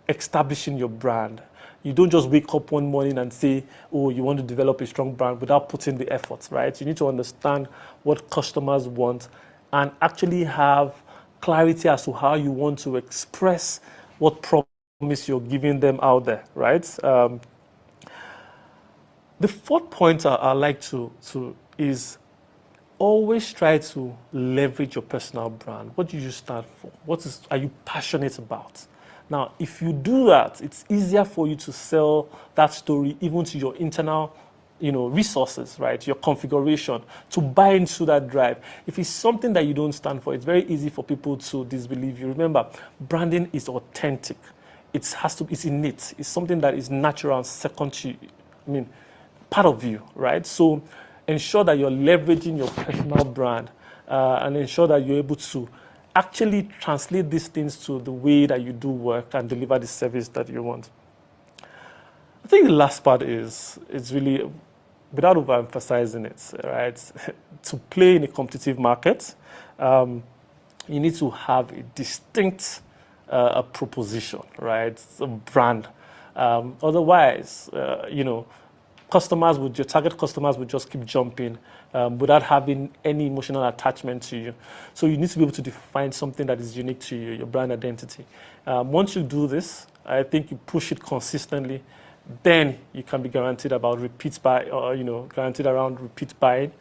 establishing your brand. You don't just wake up one morning and say, oh, you want to develop a strong brand without putting the effort, right? You need to understand what customers want and actually have clarity as to how you want to express what promise you're giving them out there, right? The fourth point I like to is always try to leverage your personal brand. What do you stand for? Are you passionate about? Now, if you do that, it's easier for you to sell that story even to your internal, resources, right? Your configuration, to buy into that drive. If it's something that you don't stand for, it's very easy for people to disbelieve you. Remember, branding is authentic. It's innate. It's something that is natural and second to, part of you, right? So ensure that you're leveraging your personal brand and ensure that you're able to actually translate these things to the way that you do work and deliver the service that you want. I think the last part is really without overemphasizing it, right? To play in a competitive market, you need to have a distinct a proposition, right? A brand. Otherwise, customers would, your target customers would just keep jumping without having any emotional attachment to you. So you need to be able to define something that is unique to you, your brand identity. Once you do this, I think you push it consistently, then you can be guaranteed about repeat buy, or guaranteed around repeat buying,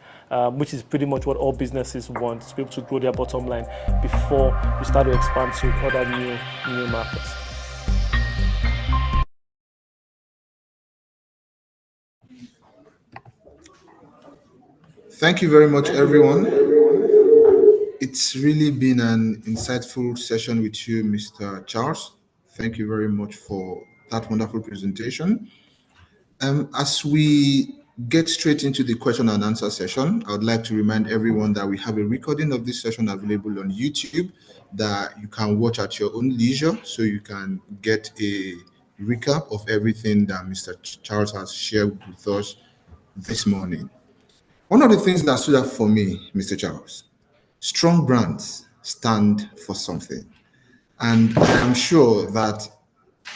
which is pretty much what all businesses want, to be able to grow their bottom line before you start to expand to other new markets. Thank you very much, everyone. It's really been an insightful session with you, Mr. Charles. Thank you very much for that wonderful presentation. As we get straight into the question and answer session, I would like to remind everyone that we have a recording of this session available on YouTube that you can watch at your own leisure, so you can get a recap of everything that Mr. Charles has shared with us this morning. One of the things that stood out for me, Mr. Charles, strong brands stand for something. And I am sure that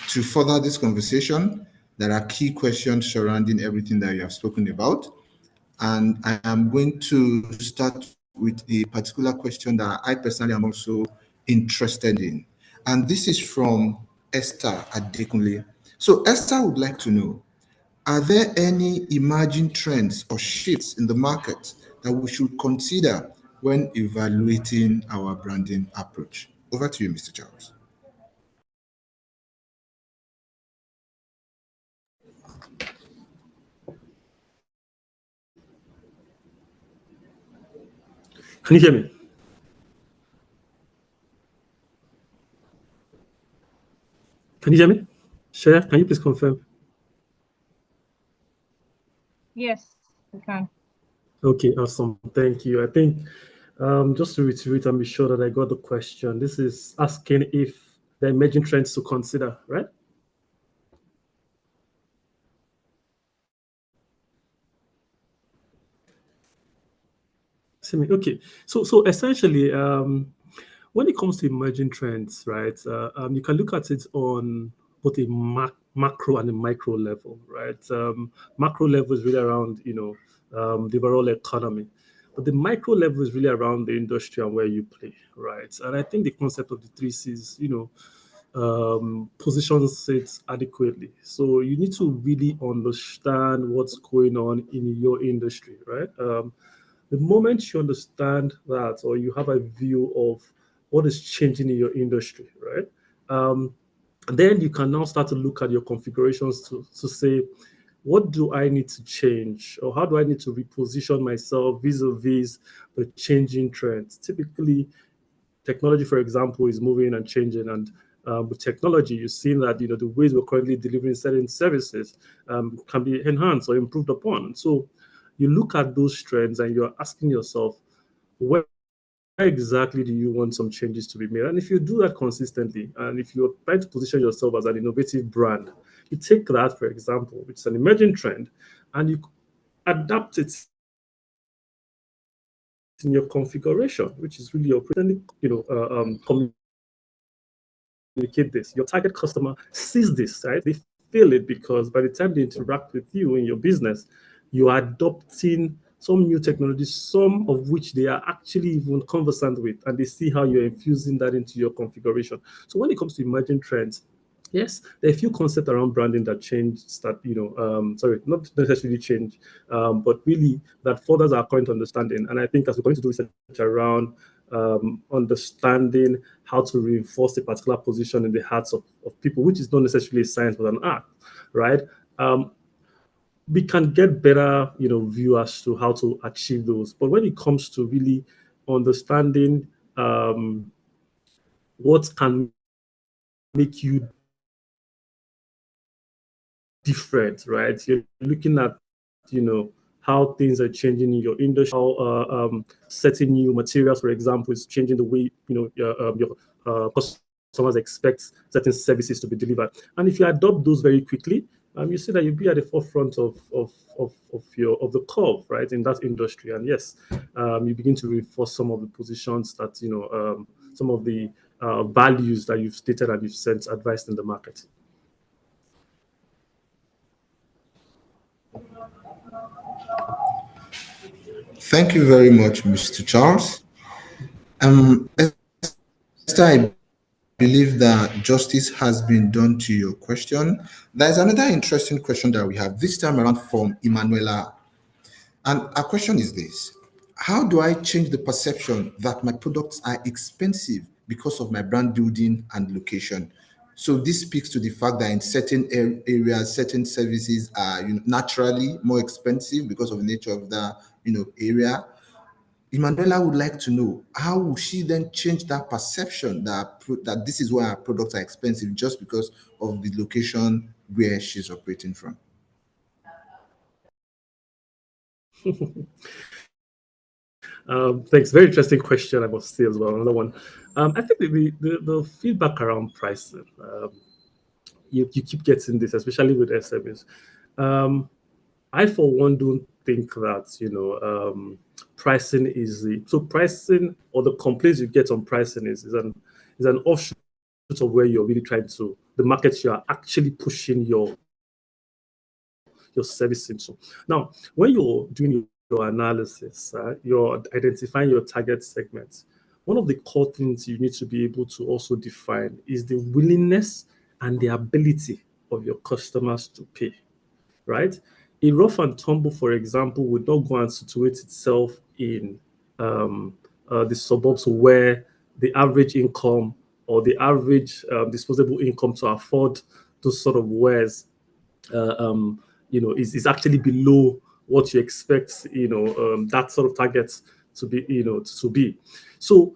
to further this conversation, there are key questions surrounding everything that you have spoken about. And I am going to start with a particular question that I personally am also interested in. And this is from Esther Adekunle. So Esther would like to know, are there any emerging trends or shifts in the market that we should consider when evaluating our branding approach? Over to you, Mr. Charles. Can you hear me? Can you hear me? Share, can you please confirm? Yes, we can. Okay, awesome. Thank you. I think just to reiterate and be sure that I got the question, this is asking if the emerging trends to consider, right? Okay, so essentially, when it comes to emerging trends, right, you can look at it on both a macro and a micro level, right? Macro level is really around, the overall economy, but the micro level is really around the industry and where you play, right? And I think the concept of the three C's, positions it adequately. So you need to really understand what's going on in your industry, right? The moment you understand that, or you have a view of what is changing in your industry, right? Then you can now start to look at your configurations to say, what do I need to change, or how do I need to reposition myself vis-a-vis the changing trends? Typically, technology, for example, is moving and changing, and with technology, you've seen that the ways we're currently delivering certain services can be enhanced or improved upon. So you look at those trends and you're asking yourself, where exactly do you want some changes to be made? And if you do that consistently, and if you're trying to position yourself as an innovative brand, you take that, for example, which is an emerging trend, and you adapt it in your configuration, which is really your communicate this. Your target customer sees this, right? They feel it, because by the time they interact with you in your business, you are adopting some new technologies, some of which they are actually even conversant with, and they see how you're infusing that into your configuration. So when it comes to emerging trends, yes, there are a few concepts around branding that change, not necessarily change, but really that furthers our current understanding. And I think as we're going to do research around understanding how to reinforce a particular position in the hearts of people, which is not necessarily a science but an art, right? We can get better, view as to how to achieve those. But when it comes to really understanding what can make you different, right? You're looking at, how things are changing in your industry, how certain new materials, for example, is changing the way, your customers expect certain services to be delivered. And if you adopt those very quickly, you see that you'll be at the forefront of the curve, right, in that industry. And yes, you begin to reinforce some of the positions that some of the values that you've stated and you've sent advised in the market. Thank you very much, Mr. Charles. Esther, I believe that justice has been done to your question. There's another interesting question that we have this time around from Emanuela. And our question is this: how do I change the perception that my products are expensive because of my brand building and location? So this speaks to the fact that in certain areas, certain services are naturally more expensive because of the nature of the area. Emanuela would like to know how will she then change that perception that this is why our products are expensive just because of the location where she's operating from. Thanks. Very interesting question, I must say as well. Another one. I think the feedback around pricing, you keep getting this, especially with SMEs. I, for one, don't think that pricing is so pricing or the complaints you get on pricing is an offshoot of where you're really trying to the markets you are actually pushing your service into. Now, when you're doing your analysis, you're identifying your target segments. One of the core things you need to be able to also define is the willingness and the ability of your customers to pay, right? A rough and tumble, for example, would not go and situate itself in the suburbs where the average income or the average disposable income to afford those sort of wares is actually below what you expect, that sort of target to be, to be. So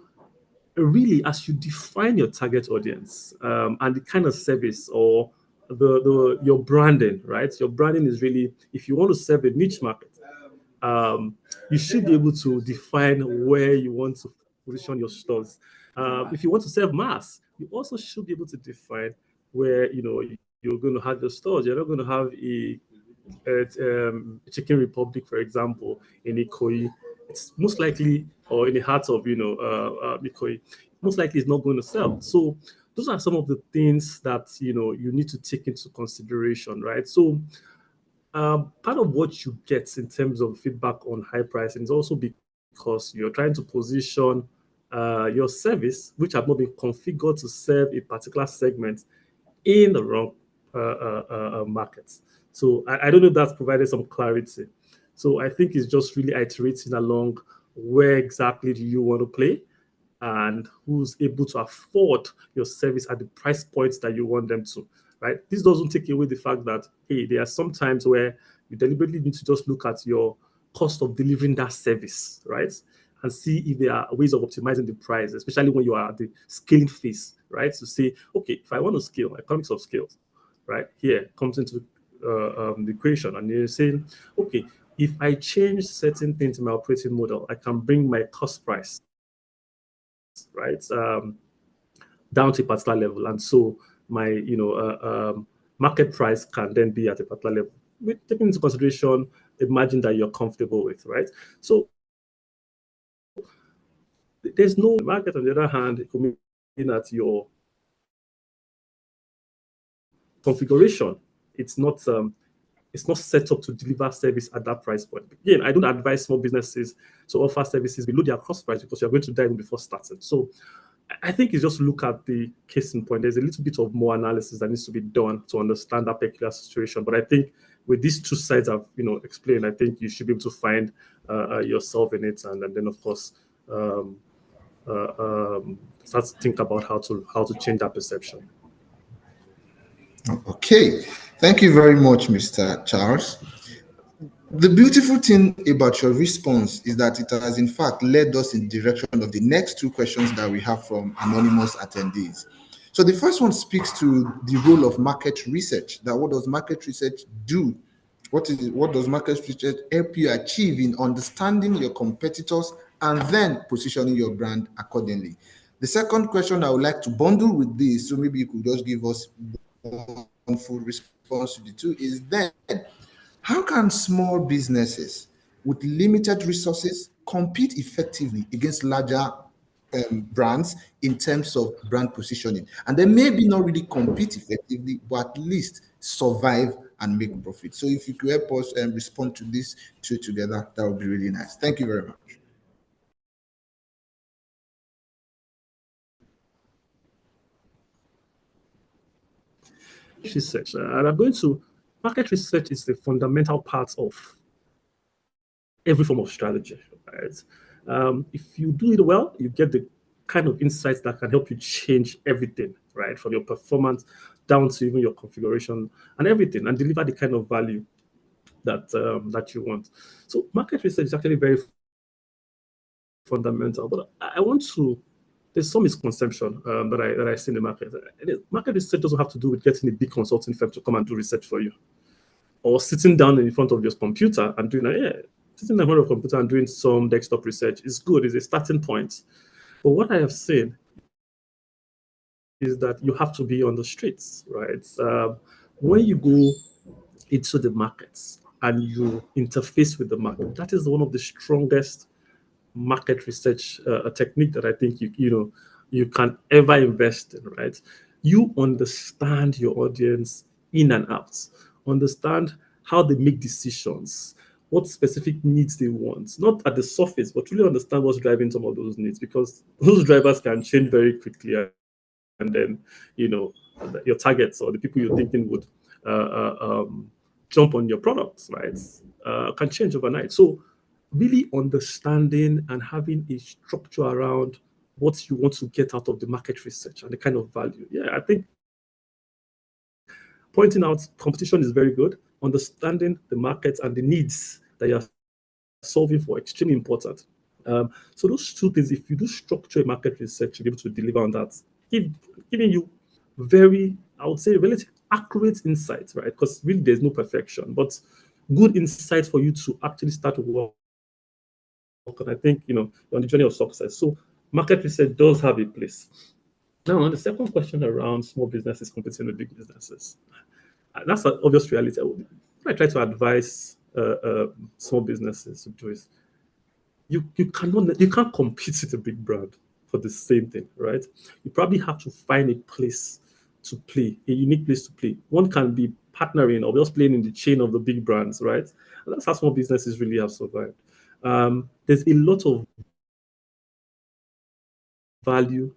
really, as you define your target audience and the kind of service or your branding, right? Your branding is really, if you want to serve a niche market, you should be able to define where you want to position your stores. If you want to serve mass, you also should be able to define where you're going to have your stores. You're not going to have a Chicken Republic, for example, in Ikoyi. It's most likely, or in the heart of Ikoyi, most likely it's not going to sell. So those are some of the things that you need to take into consideration, right? So part of what you get in terms of feedback on high pricing is also because you're trying to position your service, which have not been configured to serve a particular segment, in the wrong market. So I don't know if that's provided some clarity. So I think it's just really iterating along where exactly do you want to play and who's able to afford your service at the price points that you want them to, right? This doesn't take away the fact that, hey, there are some times where you deliberately need to just look at your cost of delivering that service, right? And see if there are ways of optimizing the price, especially when you are at the scaling phase, right? To say, okay, if I want to scale, economics of scale, right, here comes into the equation. And you're saying, okay, if I change certain things in my operating model, I can bring my cost price, right, down to a particular level. And so my, market price can then be at a particular level, with taking into consideration the margin that you're comfortable with, right? So there's no market. On the other hand, it could mean that your configuration, it's not set up to deliver service at that price point. Again, I don't advise small businesses to offer services below their cost price because you're going to die before starting. So I think it's just look at the case in point. There's a little bit of more analysis that needs to be done to understand that peculiar situation. But I think with these two sides I've explained, I think you should be able to find yourself in it, and then of course start to think about how to change that perception. Okay, thank you very much, Mr. Charles. The beautiful thing about your response is that it has in fact led us in the direction of the next two questions that we have from anonymous attendees. So the first one speaks to the role of market research. That what does market research do? What does market research help you achieve in understanding your competitors and then positioning your brand accordingly? The second question I would like to bundle with this, so maybe you could just give us one full response response to the two is then how can small businesses with limited resources compete effectively against larger brands in terms of brand positioning? And they maybe not really compete effectively, but at least survive and make profit. So if you could help us respond to these two together, that would be really nice. Thank you very much. Research, and I'm going to market research is the fundamental part of every form of strategy, right? If you do it well, you get the kind of insights that can help you change everything, right? From your performance down to even your configuration and everything, and deliver the kind of value that you want. So market research is actually very fundamental. But I want to. There's some misconception that I see in the market. Market research doesn't have to do with getting a big consulting firm to come and do research for you, or sitting down in front of your computer and doing sitting in front of a computer and doing some desktop research is good. It's a starting point. But what I have seen is that you have to be on the streets, right? When you go into the markets and you interface with the market, that is one of the strongest market research a technique that I think you can ever invest in, right? You understand your audience in and out, understand how they make decisions, what specific needs they want, not at the surface, but really understand what's driving some of those needs, because those drivers can change very quickly, and then your targets or the people you're thinking would jump on your products, right? Can change overnight. So really understanding and having a structure around what you want to get out of the market research and the kind of value. Yeah, I think pointing out competition is very good. Understanding the market and the needs that you're solving for extremely important. So those two things, if you do structure market research, you'll be able to deliver on that, giving you very, I would say, relative accurate insights, right? Because really there's no perfection, but good insights for you to actually start to work. And I think you're on the journey of success. So market research does have a place. Now, on the second question around small businesses competing with big businesses, that's an obvious reality. What I try to advise small businesses to do is you can't compete with a big brand for the same thing, right? You probably have to find a place to play, a unique place to play. One can be partnering or just playing in the chain of the big brands, right? And that's how small businesses really have survived. There's a lot of value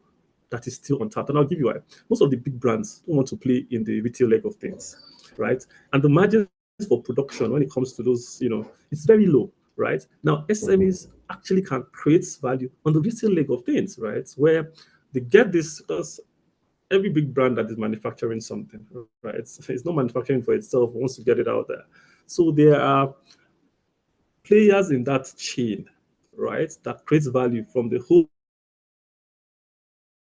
that is still untapped. And I'll give you why. Most of the big brands don't want to play in the retail leg of things, right? And the margins for production when it comes to those, it's very low, right? Now, SMEs actually can create value on the retail leg of things, right? Where they get this because every big brand that is manufacturing something, right? It's not manufacturing for itself, it wants to get it out there. So there are players in that chain, right, that creates value from the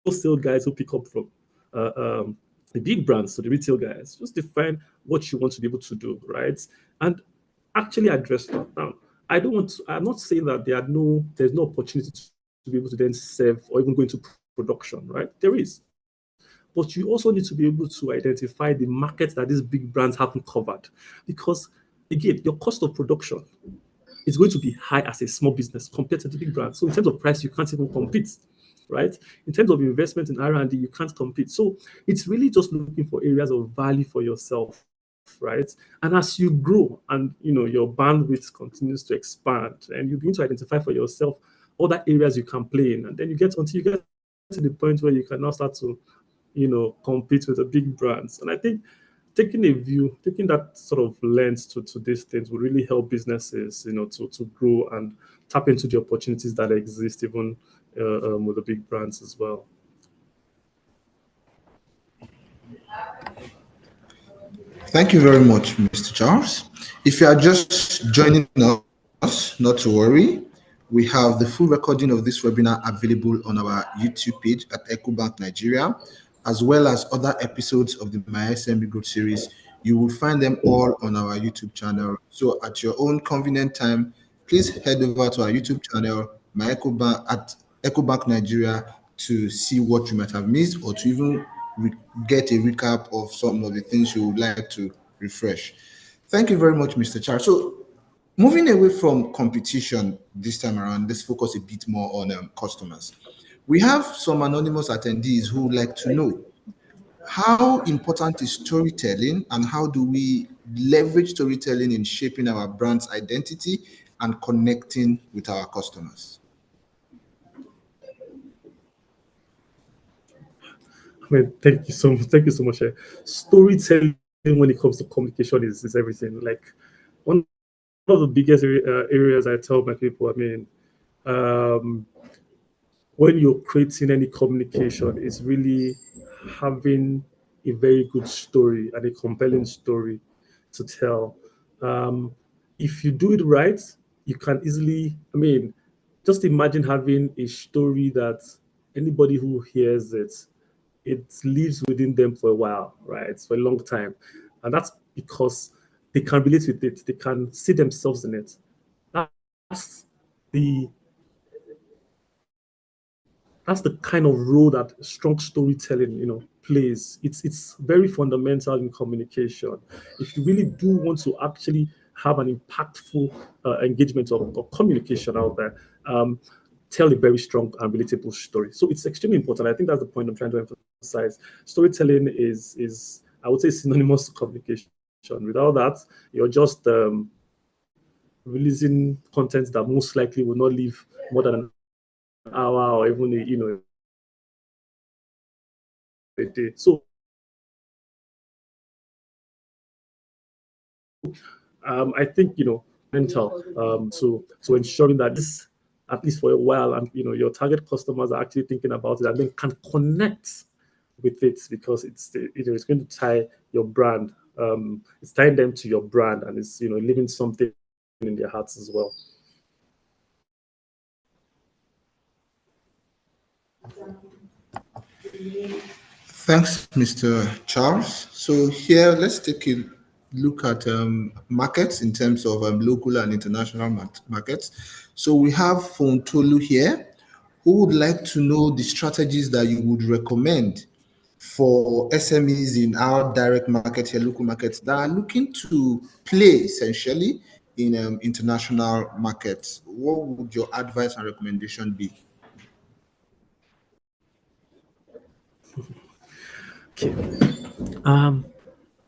wholesale guys who pick up from the big brands to the retail guys. Just define what you want to be able to do, right? And actually address that. Now, I'm not saying that there's no opportunity to be able to then serve or even go into production, right? There is. But you also need to be able to identify the markets that these big brands haven't covered. Because again, your cost of production is going to be high as a small business compared to the big brands. So in terms of price, you can't even compete, right? In terms of investment in R&D, you can't compete. So it's really just looking for areas of value for yourself, right? And as you grow and your bandwidth continues to expand, and you begin to identify for yourself other areas you can play in, and then until you get to the point where you can now start to compete with the big brands. And I think taking that sort of lens to these things will really help businesses, to grow and tap into the opportunities that exist even with the big brands as well. Thank you very much, Mr. Charles. If you are just joining us, not to worry. We have the full recording of this webinar available on our YouTube page at EcoBank Nigeria, as well as other episodes of the MySME Group series. You will find them all on our YouTube channel. So at your own convenient time, please head over to our YouTube channel, at EcoBank Nigeria, to see what you might have missed or to even get a recap of some of the things you would like to refresh. Thank you very much, Mr. Charles. So moving away from competition this time around, let's focus a bit more on customers. We have some anonymous attendees who would like to know how important is storytelling and how do we leverage storytelling in shaping our brand's identity and connecting with our customers? I mean, thank you so much. Thank you so much. Storytelling when it comes to communication is everything. Like one of the biggest areas I tell my people, I mean, um, when you're creating any communication, it's really having a very good story and a compelling story to tell. Um, if you do it right, you can easily, I mean, just imagine having a story that anybody who hears it, it lives within them for a while, right? For a long time. And that's because they can relate with it, they can see themselves in it. That's the that's the kind of role that strong storytelling, plays. It's very fundamental in communication. If you really do want to actually have an impactful engagement or communication out there, um, tell a very strong and relatable story. So it's extremely important. I think that's the point I'm trying to emphasize. Storytelling is I would say synonymous to communication. Without that, you're just releasing content that most likely will not live more than an hour or even a day. So I think mental to ensuring that this at least for a while and your target customers are actually thinking about it and then can connect with it because it's going to tie your brand. It's tying them to your brand and it's leaving something in their hearts as well. Thanks, Mr. Charles. So here, let's take a look at markets in terms of local and international markets. So we have Fontolu here, who would like to know the strategies that you would recommend for SMEs in our direct market here, local markets, that are looking to play essentially in international markets. What would your advice and recommendation be? Okay.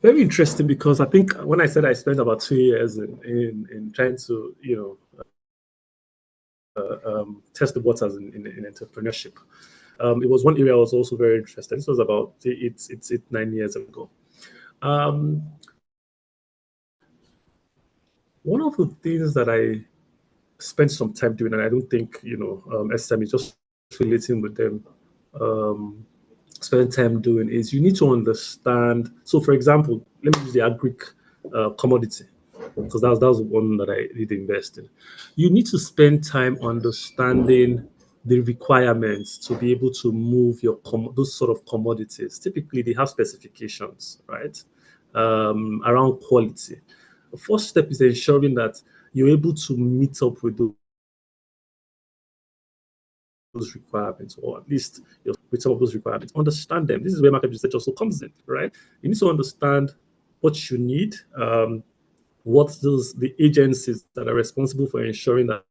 Very interesting because I think when I said I spent about 2 years in trying to test the waters in entrepreneurship. It was one area I was also very interested. This was about 9 years ago. Um, one of the things that I spent some time doing, and I don't think SME just relating with them, spend time doing is you need to understand. So, for example, let me use the agric commodity because that was the one that I did invest in. You need to spend time understanding the requirements to be able to move your those sort of commodities. Typically, they have specifications, right, around quality. The first step is ensuring that you're able to meet up with those requirements, or at least with some of those requirements. Understand them. This is where market research also comes in, right? You need to understand what you need, what the agencies that are responsible for ensuring that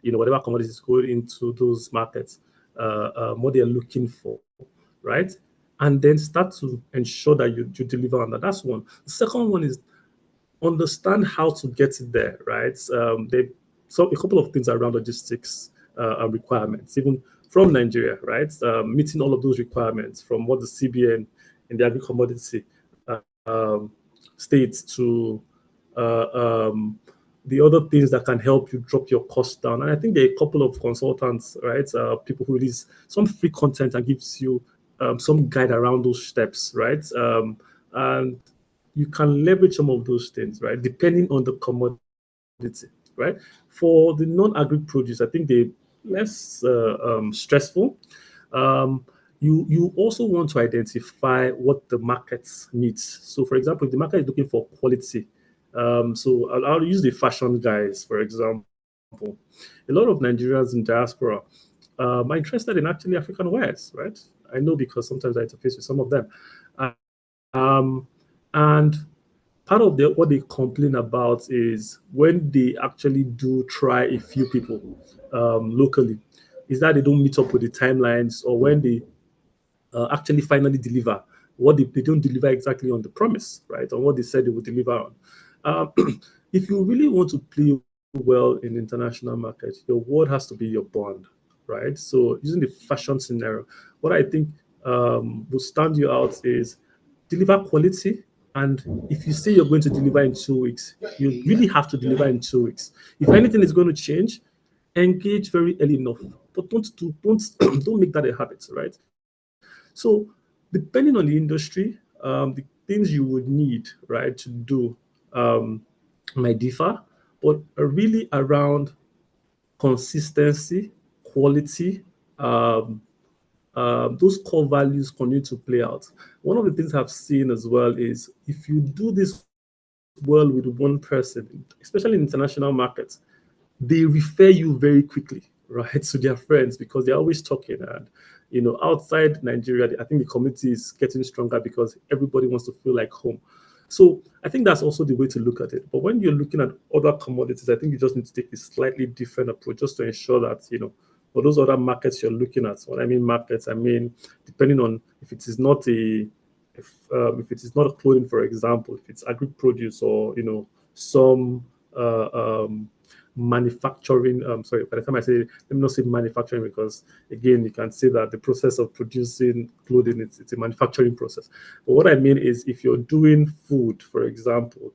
whatever commodities go into those markets, what they're looking for, right? And then start to ensure that you deliver on that. That's one. The second one is understand how to get it there, right? A couple of things around logistics requirements, even from Nigeria, right? Meeting all of those requirements from what the CBN in the agri commodity um, states to the other things that can help you drop your costs down. And I think there are a couple of consultants, right? People who release some free content and gives you some guide around those steps, right? And you can leverage some of those things, right? Depending on the commodity, right? For the non-agri produce, I think they're less stressful. Um, you also want to identify what the market needs. So, for example, if the market is looking for quality, so I'll use the fashion guys, for example. A lot of Nigerians in diaspora are interested in actually African wears, right? I know because sometimes I interface with some of them. Um, and part of what they complain about is when they actually do try a few people locally, is that they don't meet up with the timelines, or when they actually finally deliver what they don't deliver exactly on the promise, right? On what they said they would deliver on. If you really want to play well in international markets, your word has to be your bond, right? So using the fashion scenario, what I think will stand you out is deliver quality. And if you say you're going to deliver in 2 weeks, you really have to deliver in 2 weeks. If anything is going to change, engage very early enough, but don't make that a habit, right? So depending on the industry, the things you would need, right, to do um, might differ, but are really around consistency, quality, those core values continue to play out. One of the things I've seen as well is if you do this well with one person, especially in international markets, they refer you very quickly, right, to their friends because they're always talking. And outside Nigeria, I think the community is getting stronger because everybody wants to feel like home. So I think that's also the way to look at it. But when you're looking at other commodities, I think you just need to take a slightly different approach just to ensure that for those other markets you're looking at. When I mean markets, I mean depending on if it is not if it is not a clothing, for example, if it's agri produce or some manufacturing. Sorry, by the time I say, let me not say manufacturing because again, you can say that the process of producing clothing it's a manufacturing process. But what I mean is, if you're doing food, for example,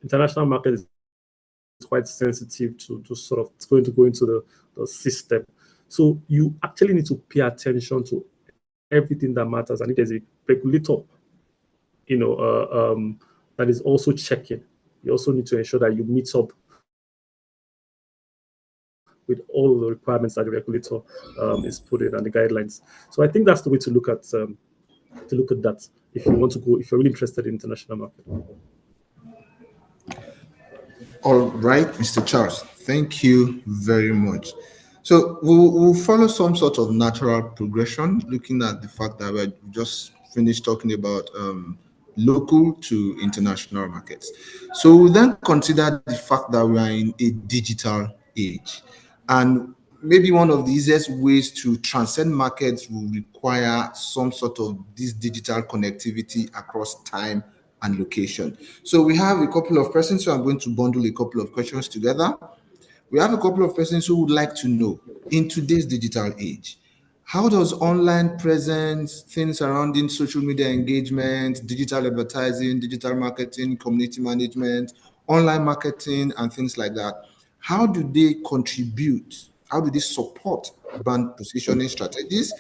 international market is quite sensitive to sort of it's going to go into the system. So you actually need to pay attention to everything that matters, and if there's a regulator, that is also checking, you also need to ensure that you meet up with all of the requirements that the regulator is putting and the guidelines. So I think that's the way to look at that if you want to go, if you're really interested in international market. All right, Mr. Charles, thank you very much. So we'll follow some sort of natural progression, looking at the fact that we just finished talking about local to international markets. So we'll then consider the fact that we are in a digital age. And maybe one of the easiest ways to transcend markets will require some sort of this digital connectivity across time and location. So we have a couple of persons, so I'm going to bundle a couple of questions together. We have a couple of persons who would like to know, in today's digital age, how does online presence, things surrounding social media engagement, digital advertising, digital marketing, community management, online marketing, and things like that, how do they contribute? How do they support brand positioning strategies?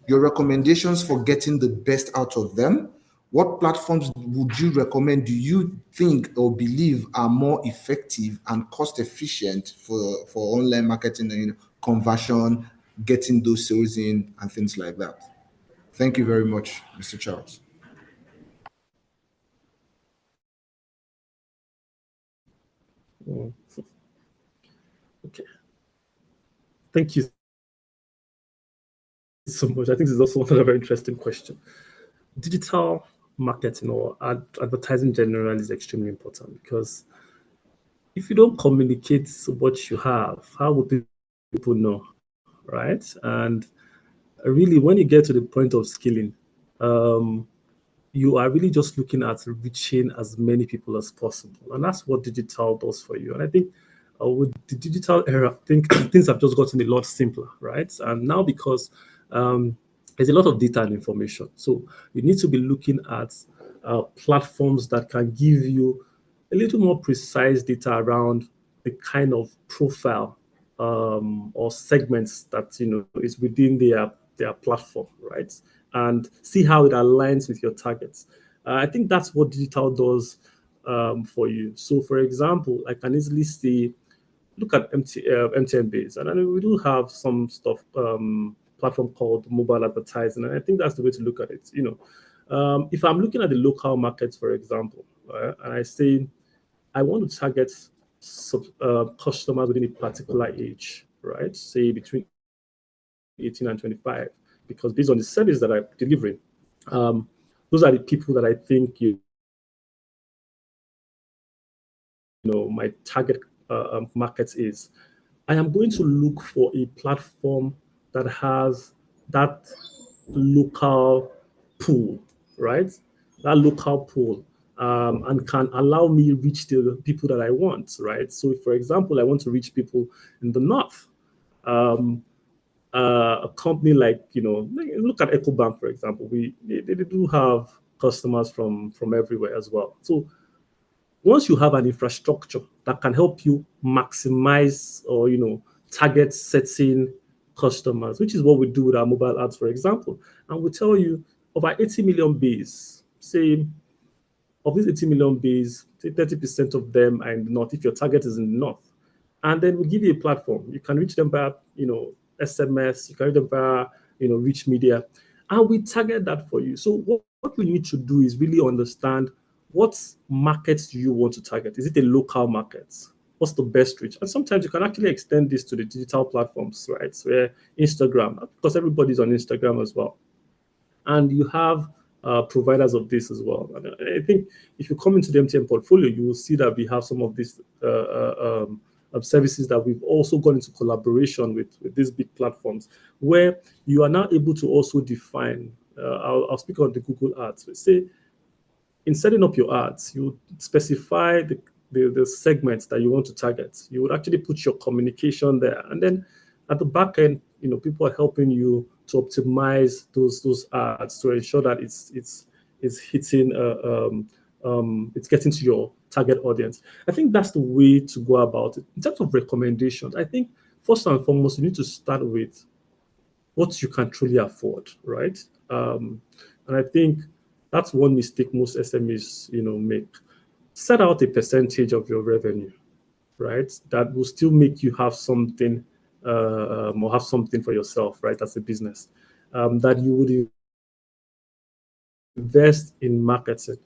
Your recommendations for getting the best out of them? What platforms would you recommend, do you think or believe are more effective and cost efficient for online marketing and conversion, getting those sales in, and things like that? Thank you very much, Mr. Charles. Okay, thank you so much. I think this is also another very interesting question. Digital marketing or advertising in general is extremely important because if you don't communicate what you have, how would people know, right? And really, when you get to the point of scaling, um, you are really just looking at reaching as many people as possible. And that's what digital does for you. And I think with the digital era, I think things have just gotten a lot simpler, right? And now because there's a lot of data and information. So you need to be looking at platforms that can give you a little more precise data around the kind of profile or segments that is within their platform, right? And see how it aligns with your targets. I think that's what digital does for you. So, for example, I can easily see, look at MTN base, and then we do have some stuff platform called mobile advertising, and I think that's the way to look at it. If I'm looking at the local markets, for example, and I say I want to target customers within a particular age, right? Say between 18 and 25, because based on the service that I'm delivering, those are the people that I think my target market is, I am going to look for a platform that has that local pool, right? That local pool, and can allow me reach the people that I want, right? So, if, for example, I want to reach people in the north, um, a company like, look at EcoBank, for example. They do have customers from everywhere as well. So once you have an infrastructure that can help you maximize or target certain customers, which is what we do with our mobile ads, for example, and we tell you over 80 million base, say of these 80 million base, say 30% of them are in the north if your target is in the north. And then we give you a platform. You can reach them via, SMS, you can reach them via, rich media, and we target that for you. So what we need to do is really understand what markets do you want to target? Is it a local market? What's the best reach? And sometimes you can actually extend this to the digital platforms, right? So Instagram, because everybody's on Instagram as well. And you have providers of this as well. And I think if you come into the MTN portfolio, you will see that we have some of these services that we've also gone into collaboration with these big platforms, where you are now able to also define. I'll speak on the Google Ads. Say, in setting up your ads, you specify the segments that you want to target. You would actually put your communication there, and then at the back end, people are helping you to optimize those ads to ensure that it's hitting, it's getting to your target audience. I think that's the way to go about it. In terms of recommendations, I think first and foremost, you need to start with what you can truly afford, right? And I think that's one mistake most SMEs, make. Set out a percentage of your revenue, right? That will still make you have something, or have something for yourself, right, as a business, that you would invest in marketing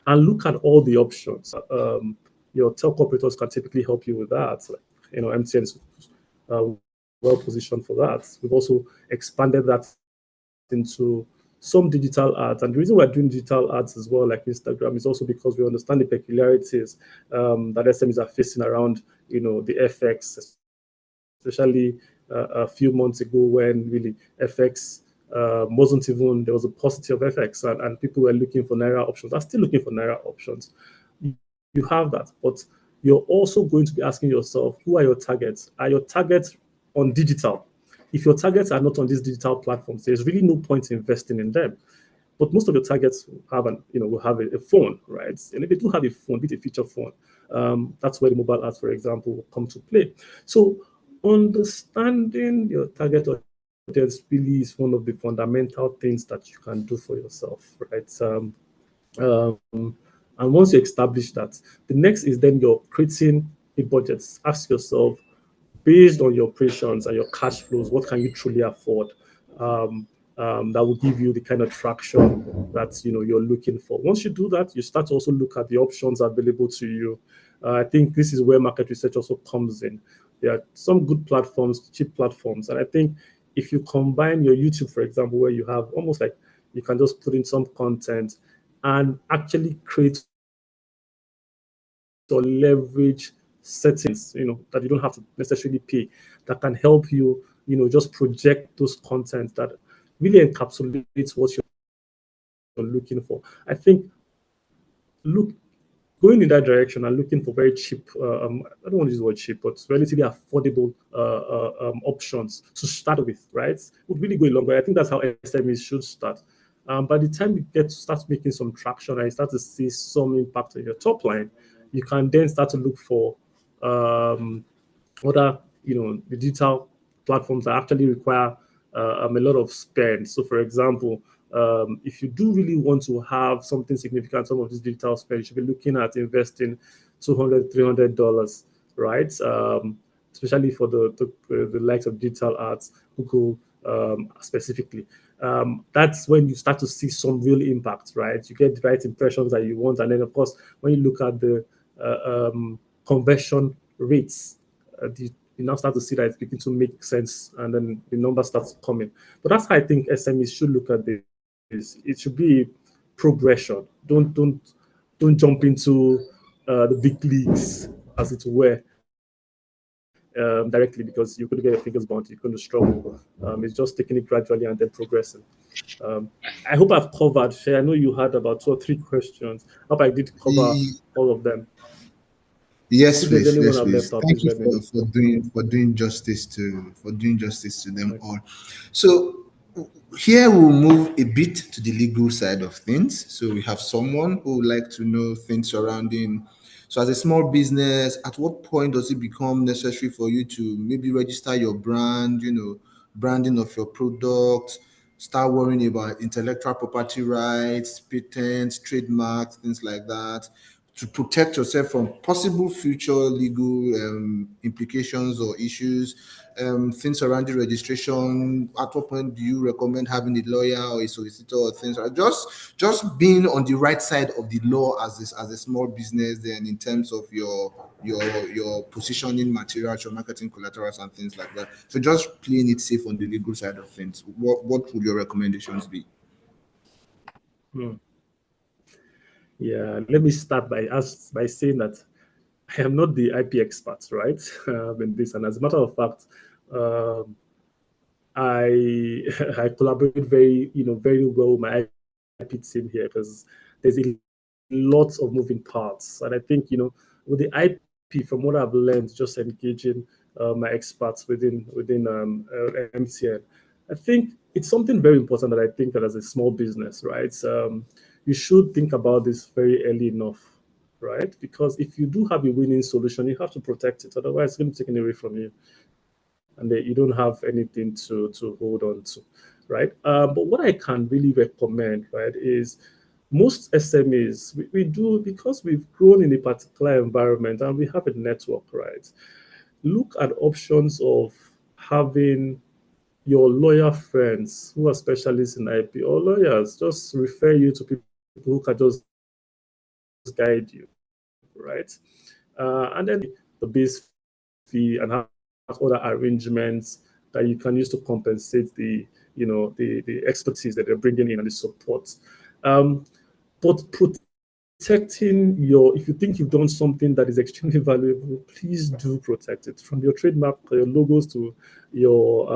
and look at all the options. Your telco operators can typically help you with that. Like, MTN is well positioned for that. We've also expanded that into some digital ads. And the reason we're doing digital ads as well, like Instagram, is also because we understand the peculiarities that SMEs are facing around, the FX, especially a few months ago when really FX wasn't even, there was a paucity of FX, and people were looking for Naira options. Are still looking for Naira options. You have that, but you're also going to be asking yourself, who are your targets? Are your targets on digital? If your targets are not on these digital platforms, there's really no point in investing in them. But most of your targets will have a phone, right? And if they do have a phone, be it a feature phone, that's where the mobile ads, for example, will come to play. So understanding your target audience really is one of the fundamental things that you can do for yourself, right? And once you establish that, the next is then you're creating a budget. Ask yourself, based on your operations and your cash flows, what can you truly afford? That will give you the kind of traction that you're looking for. Once you do that, you start to also look at the options available to you. I think this is where market research also comes in. There are some good platforms, cheap platforms, and I think if you combine your YouTube, for example, where you have almost like you can just put in some content and actually create or leverage settings, that you don't have to necessarily pay, that can help you, just project those content that really encapsulates what you're looking for. I think going in that direction and looking for very cheap, I don't want to use the word cheap, but relatively affordable options to start with, right, would really go a long way. I think that's how SMEs should start. By the time you start making some traction and you start to see some impact on your top line, you can then start to look for other, the digital platforms that actually require a lot of spend. So, for example, if you do really want to have something significant, some of this digital spend, you should be looking at investing $200, $300, right? Especially for the likes of digital ads, Google specifically. That's when you start to see some real impact, right? You get the right impressions that you want. And then, of course, when you look at the conversion rates, you now start to see that it's beginning to make sense, and then the number starts coming. But that's how I think SMEs should look at this. It should be progression. Don't jump into the big leagues as it were, directly, because you couldn't get your fingers burnt, you couldn't struggle. It's just taking it gradually and then progressing. Um, I hope I've covered. Shay, I know you had about 2 or 3 questions. I hope I did cover Y- all of them. Yes, If there's please. anyone Yes, I've please. left out, Thank please you let me know. for doing justice to them Okay. all. So here we'll move a bit to the legal side of things. So we have someone who would like to know things surrounding. So as a small business, at what point does it become necessary for you to maybe register your brand? Branding of your product. Start worrying about intellectual property rights, patents, trademarks, things like that, to protect yourself from possible future legal implications or issues, things surrounding registration. At what point do you recommend having a lawyer or a solicitor or things like just being on the right side of the law as a small business, then in terms of your positioning materials, your marketing collaterals and things like that. So just playing it safe on the legal side of things. What would your recommendations be? Hmm. Yeah, let me start by saying that I am not the IP expert, right? In this, and as a matter of fact, um, I I collaborate very well with my IP team here, because there's a lot of moving parts, and I think with the IP, from what I've learned, just engaging my experts within MTN, I think it's something very important that I think that as a small business, right, you should think about this very early enough, right? Because if you do have a winning solution, you have to protect it, otherwise it's going to be taken away from you, and then you don't have anything to hold on to, right? But what I can really recommend, right, is most SMEs, we do, because we've grown in a particular environment and we have a network, right? Look at options of having your lawyer friends who are specialists in IP, or lawyers just refer you to people who can just guide you, right? And then the base fee, and have other arrangements that you can use to compensate the expertise that they're bringing in and the support. Um, but protecting if you think you've done something that is extremely valuable, please do protect it, from your trademark, your logos, to your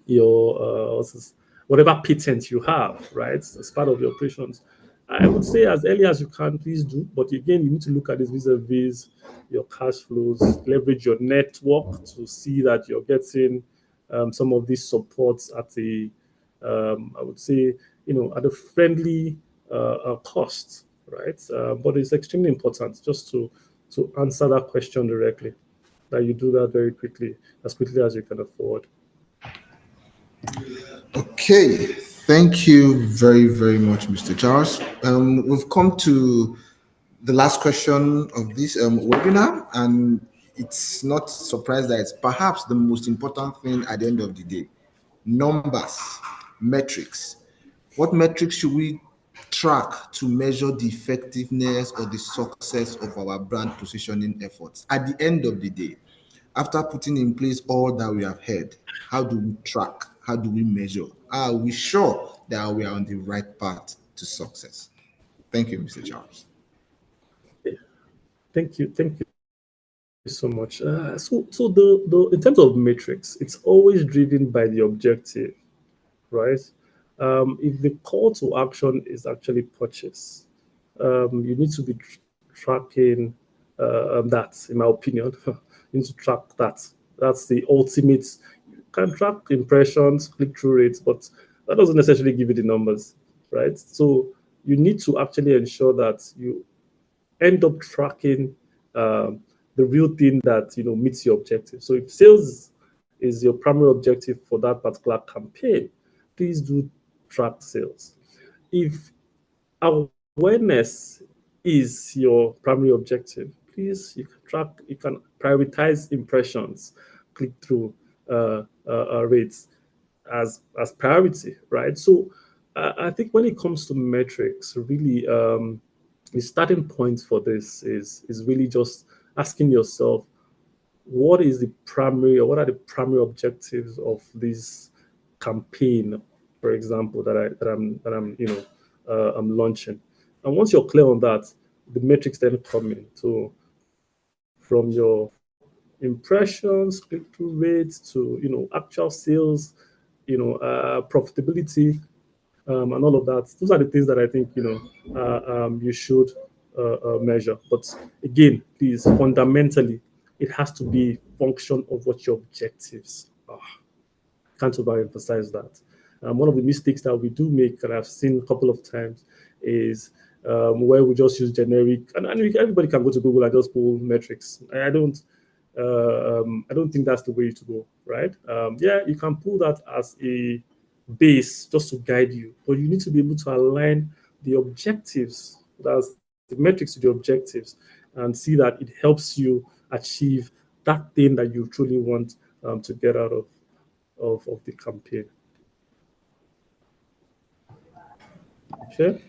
what's this, whatever patent you have, right, as part of your operations. I would say as early as you can, please do. But again, you need to look at this vis-a-vis your cash flows, leverage your network to see that you're getting some of these supports at I would say, at a friendly cost, right? But it's extremely important just to answer that question directly, that you do that very quickly, as quickly as you can afford. Okay, thank you very, very much, Mr. Charles. We've come to the last question of this webinar, and it's not surprised that it's perhaps the most important thing at the end of the day. Numbers, metrics. What metrics should we track to measure the effectiveness or the success of our brand positioning efforts at the end of the day? After putting in place all that we have heard, how do we track? How do we measure? Are we sure that we are on the right path to success? Thank you, Mr. Charles. Thank you so much. So the in terms of metrics, it's always driven by the objective, right? If the call to action is actually purchase, you need to be tracking that. In my opinion, you need to track that. That's the ultimate. You can track impressions, click-through rates, but that doesn't necessarily give you the numbers, right? So you need to actually ensure that you end up tracking the real thing that meets your objective. So if sales is your primary objective for that particular campaign, please do track sales. If awareness is your primary objective, please you can prioritize impressions, click through rates as priority, right? So I think when it comes to metrics, really, the starting point for this is really just asking yourself, what are the primary objectives of this campaign, for example, I'm launching. And once you're clear on that, the metrics then come in. So from your impressions, click-through rates to actual sales, profitability, and all of that. Those are the things that I think you should measure. But again, please, fundamentally, it has to be a function of what your objectives are. Can't overemphasize that. One of the mistakes that we do make, that I've seen a couple of times, is where we just use generic, and everybody can go to Google and just pull metrics. I don't think that's the way to go, right? Yeah, you can pull that as a base just to guide you, but you need to be able to align the objectives, that's the metrics to the objectives, and see that it helps you achieve that thing that you truly want to get out of the campaign. Okay.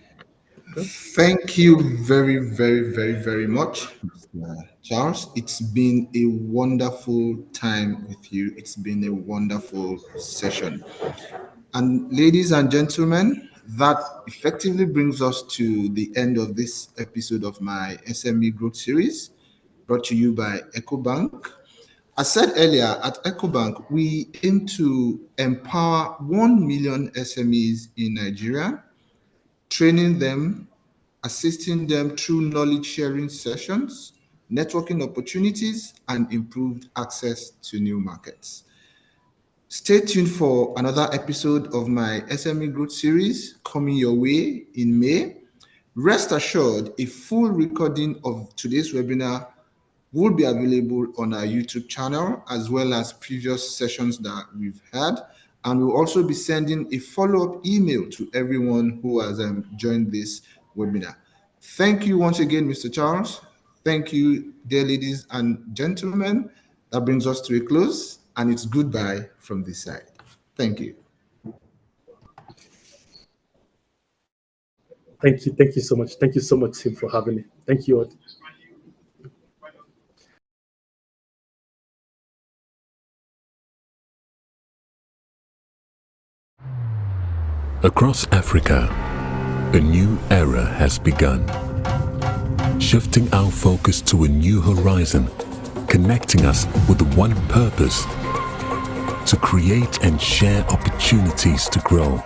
Thank you very, very, very, very much, Mr. Charles. It's been a wonderful time with you. It's been a wonderful session. And ladies and gentlemen, that effectively brings us to the end of this episode of my SME Growth Series, brought to you by EcoBank. As said earlier, at EcoBank, we aim to empower 1 million SMEs in Nigeria, training them, assisting them through knowledge sharing sessions, networking opportunities, and improved access to new markets. Stay tuned for another episode of my SME Growth Series coming your way in May. Rest assured, a full recording of today's webinar will be available on our YouTube channel, as well as previous sessions that we've had. And we'll also be sending a follow-up email to everyone who has joined this webinar. Thank you once again, Mr. Charles. Thank you, dear ladies and gentlemen. That brings us to a close, and it's goodbye from this side. Thank you. Thank you. Thank you so much. Thank you so much, Tim, for having me. Thank you all. Across Africa, a new era has begun, shifting our focus to a new horizon, connecting us with one purpose: to create and share opportunities to grow.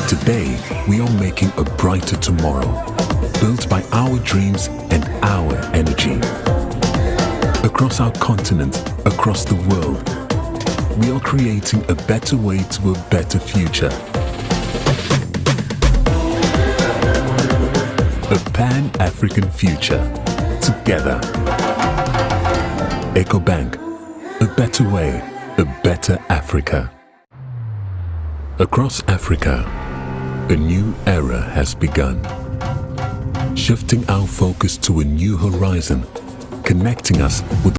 Today, we are making a brighter tomorrow, built by our dreams and our energy. Across our continent, across the world, we are creating a better way to a better future. A Pan-African future, together. EcoBank, a better way, a better Africa. Across Africa, a new era has begun, shifting our focus to a new horizon, connecting us with